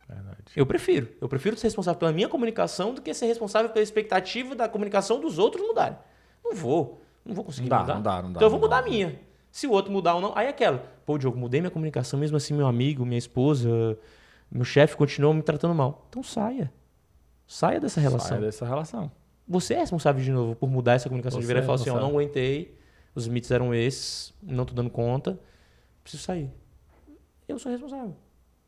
Verdade. Eu prefiro ser responsável pela minha comunicação do que ser responsável pela expectativa da comunicação dos outros mudarem. Não vou conseguir mudar. Não dá. Então eu vou mudar a minha. Se o outro mudar ou não, aí é aquela. Pô, Diogo, mudei minha comunicação, mesmo assim meu amigo, minha esposa, meu chefe continuam me tratando mal. Então saia. Saia dessa relação. Você é responsável de novo por mudar essa comunicação, de virar e falar assim, não aguentei, os limites eram esses, não tô dando conta, preciso sair. Eu sou responsável.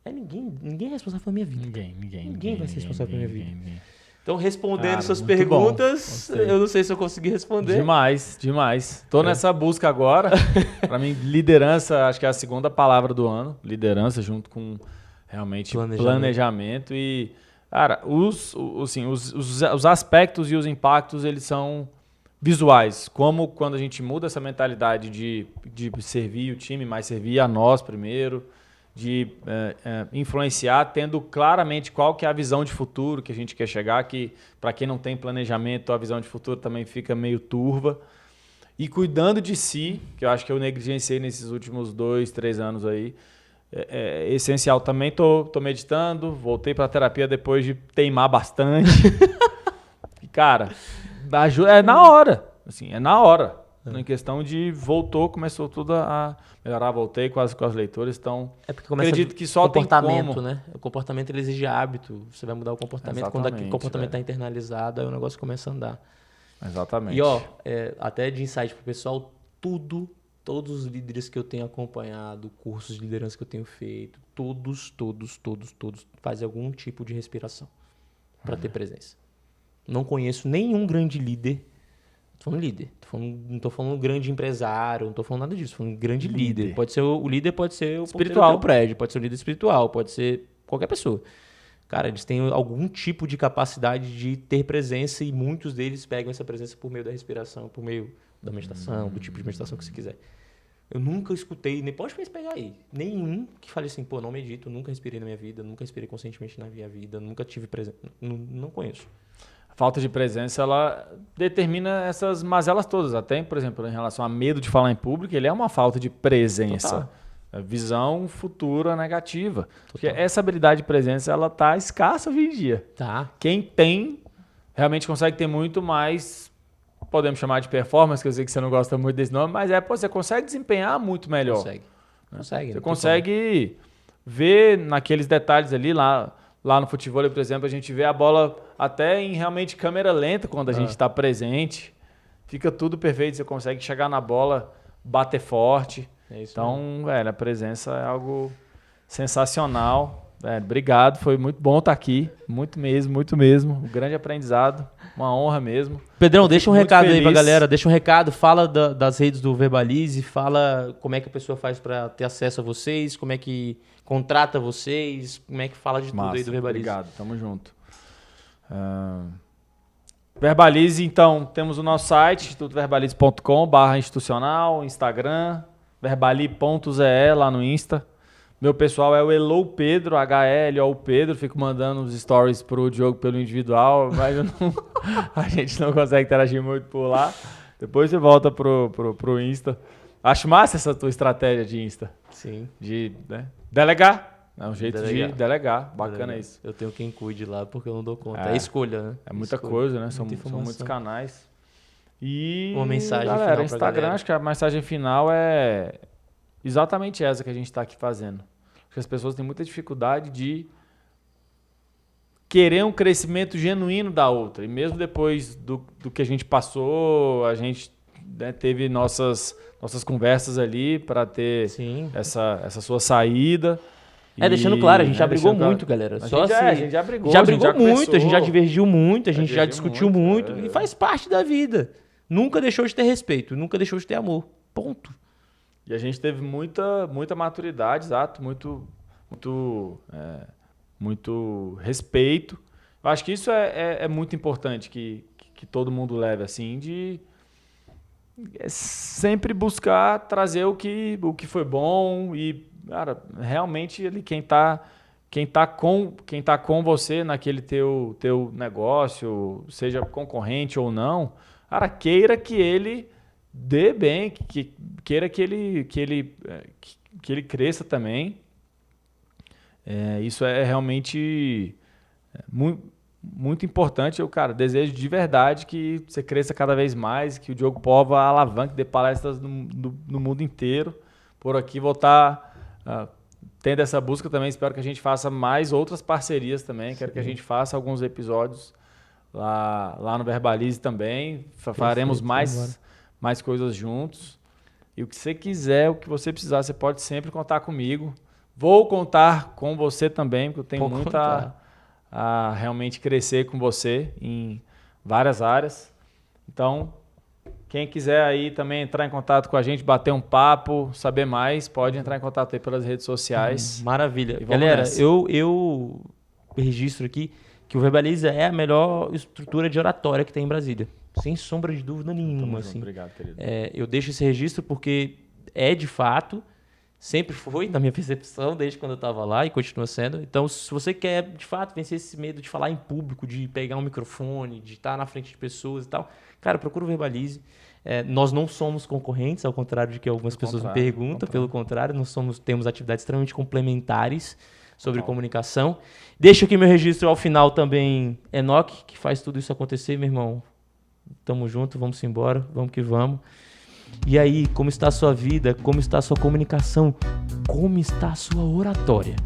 Ninguém é responsável pela minha vida. Ninguém vai ser responsável pela minha vida. Ninguém. Então, respondendo suas perguntas, eu não sei se eu consegui responder. Demais. Tô nessa busca agora. Para mim, liderança, acho que é a segunda palavra do ano. Liderança junto com realmente planejamento. E, cara, os aspectos e os impactos, eles são visuais. Como quando a gente muda essa mentalidade de servir o time, mas servir a nós primeiro, de influenciar, tendo claramente qual que é a visão de futuro que a gente quer chegar, que para quem não tem planejamento, a visão de futuro também fica meio turva. E cuidando de si, que eu acho que eu negligenciei nesses últimos 2-3 anos aí, é essencial também. Tô meditando, voltei para a terapia depois de teimar bastante. E, cara, é na hora. Assim, é na hora. Em questão de começou tudo a melhorar, voltei com as leituras, então acredito que só tem como. Né? O comportamento ele exige hábito, você vai mudar o comportamento. Exatamente, quando aquele comportamento está internalizado, aí o negócio começa a andar. Exatamente. E até de insight pro pessoal, todos os líderes que eu tenho acompanhado, cursos de liderança que eu tenho feito, todos fazem algum tipo de respiração para ter presença. Não conheço nenhum grande líder. Tô falando líder. Não tô falando grande empresário, não tô falando nada disso. Tô falando grande líder. O líder pode ser o espiritual do prédio, pode ser o líder espiritual, pode ser qualquer pessoa. Cara, eles têm algum tipo de capacidade de ter presença e muitos deles pegam essa presença por meio da respiração, por meio da meditação, do tipo de meditação que você quiser. Eu nunca escutei, nem pode pegar aí, nenhum que fale assim, não medito, nunca respirei na minha vida, nunca respirei conscientemente na minha vida, nunca tive presença. Não conheço. Falta de presença, ela determina essas mazelas todas. Até, por exemplo, em relação a medo de falar em público, ele é uma falta de presença. Total. Visão futura negativa. Total. Porque essa habilidade de presença, ela tá escassa hoje em dia. Tá. Quem tem, realmente consegue ter muito mais, podemos chamar de performance, que eu sei que você não gosta muito desse nome, mas você consegue desempenhar muito melhor. Consegue. Você consegue ver naqueles detalhes ali, lá no futebol, por exemplo, a gente vê a bola até em realmente câmera lenta quando a gente está presente. Fica tudo perfeito, você consegue chegar na bola, bater forte. Então, a presença é algo sensacional. Obrigado, foi muito bom estar aqui. Muito mesmo. Um grande aprendizado, uma honra mesmo. Pedrão, deixa um recado feliz. aí pra galera. Deixa um recado, fala das redes do Verbalize, fala como é que a pessoa faz pra ter acesso a vocês, como é que contrata vocês, como é que fala de tudo aí do Verbalize. Obrigado, tamo junto. Verbalize, então, temos o nosso site, institutoverbalize.com/institucional, Instagram, verbali.ze lá no Insta. Meu pessoal é o Elou Pedro, H-L-O Pedro, fico mandando os stories pro Diogo pelo individual, mas a gente não consegue interagir muito por lá. Depois você volta pro Insta. Acho massa essa tua estratégia de Insta. Sim. De delegar. É um jeito de delegar. Bacana isso. Eu tenho quem cuide lá porque eu não dou conta. É escolha, né? É muita coisa, né? São muitos canais. E uma mensagem galera, final Instagram, galera. acho que a mensagem final é exatamente essa que a gente está aqui fazendo. Acho que as pessoas têm muita dificuldade de querer um crescimento genuíno da outra. E mesmo depois do que a gente passou, a gente teve nossas conversas ali para ter essa sua saída. Deixando claro, a gente já brigou muito, galera. A gente já brigou. Já brigou muito, a gente já divergiu muito, a gente já discutiu muito. E faz parte da vida. Nunca deixou de ter respeito, nunca deixou de ter amor. Ponto. E a gente teve muita maturidade, exato, muito respeito. Eu acho que isso é muito importante que todo mundo leve, assim, de sempre buscar trazer o que foi bom e, cara, realmente ele, quem tá com você naquele teu negócio, seja concorrente ou não, cara, queira que ele dê bem, queira que ele cresça também. Isso é realmente muito importante. Eu, cara, desejo de verdade que você cresça cada vez mais, que o Diogo Pova alavanque, dê palestras no mundo inteiro. Por aqui vou estar tendo essa busca também. Espero que a gente faça mais outras parcerias também. Quero que a gente faça alguns episódios lá no Verbalize também. Faremos mais coisas juntos. E o que você quiser, o que você precisar, você pode sempre contar comigo. Vou contar com você também, porque eu tenho muito a realmente crescer com você em várias áreas. Então, quem quiser aí também entrar em contato com a gente, bater um papo, saber mais, pode entrar em contato aí pelas redes sociais. Maravilha. Galera, eu registro aqui que o Verbalize é a melhor estrutura de oratória que tem em Brasília. Sem sombra de dúvida nenhuma. Assim. Obrigado, querido. Eu deixo esse registro porque de fato, sempre foi, na minha percepção, desde quando eu estava lá e continua sendo. Então, se você quer, de fato, vencer esse medo de falar em público, de pegar um microfone, de estar na frente de pessoas e tal, cara, procura o Verbalize. Nós não somos concorrentes, ao contrário de que algumas pessoas me perguntam. Pelo contrário, nós temos atividades extremamente complementares sobre comunicação. Deixo aqui meu registro ao final também, Enoque, que faz tudo isso acontecer, meu irmão. Tamo junto, vamos embora, vamos que vamos. E aí, como está a sua vida? Como está a sua comunicação? Como está a sua oratória?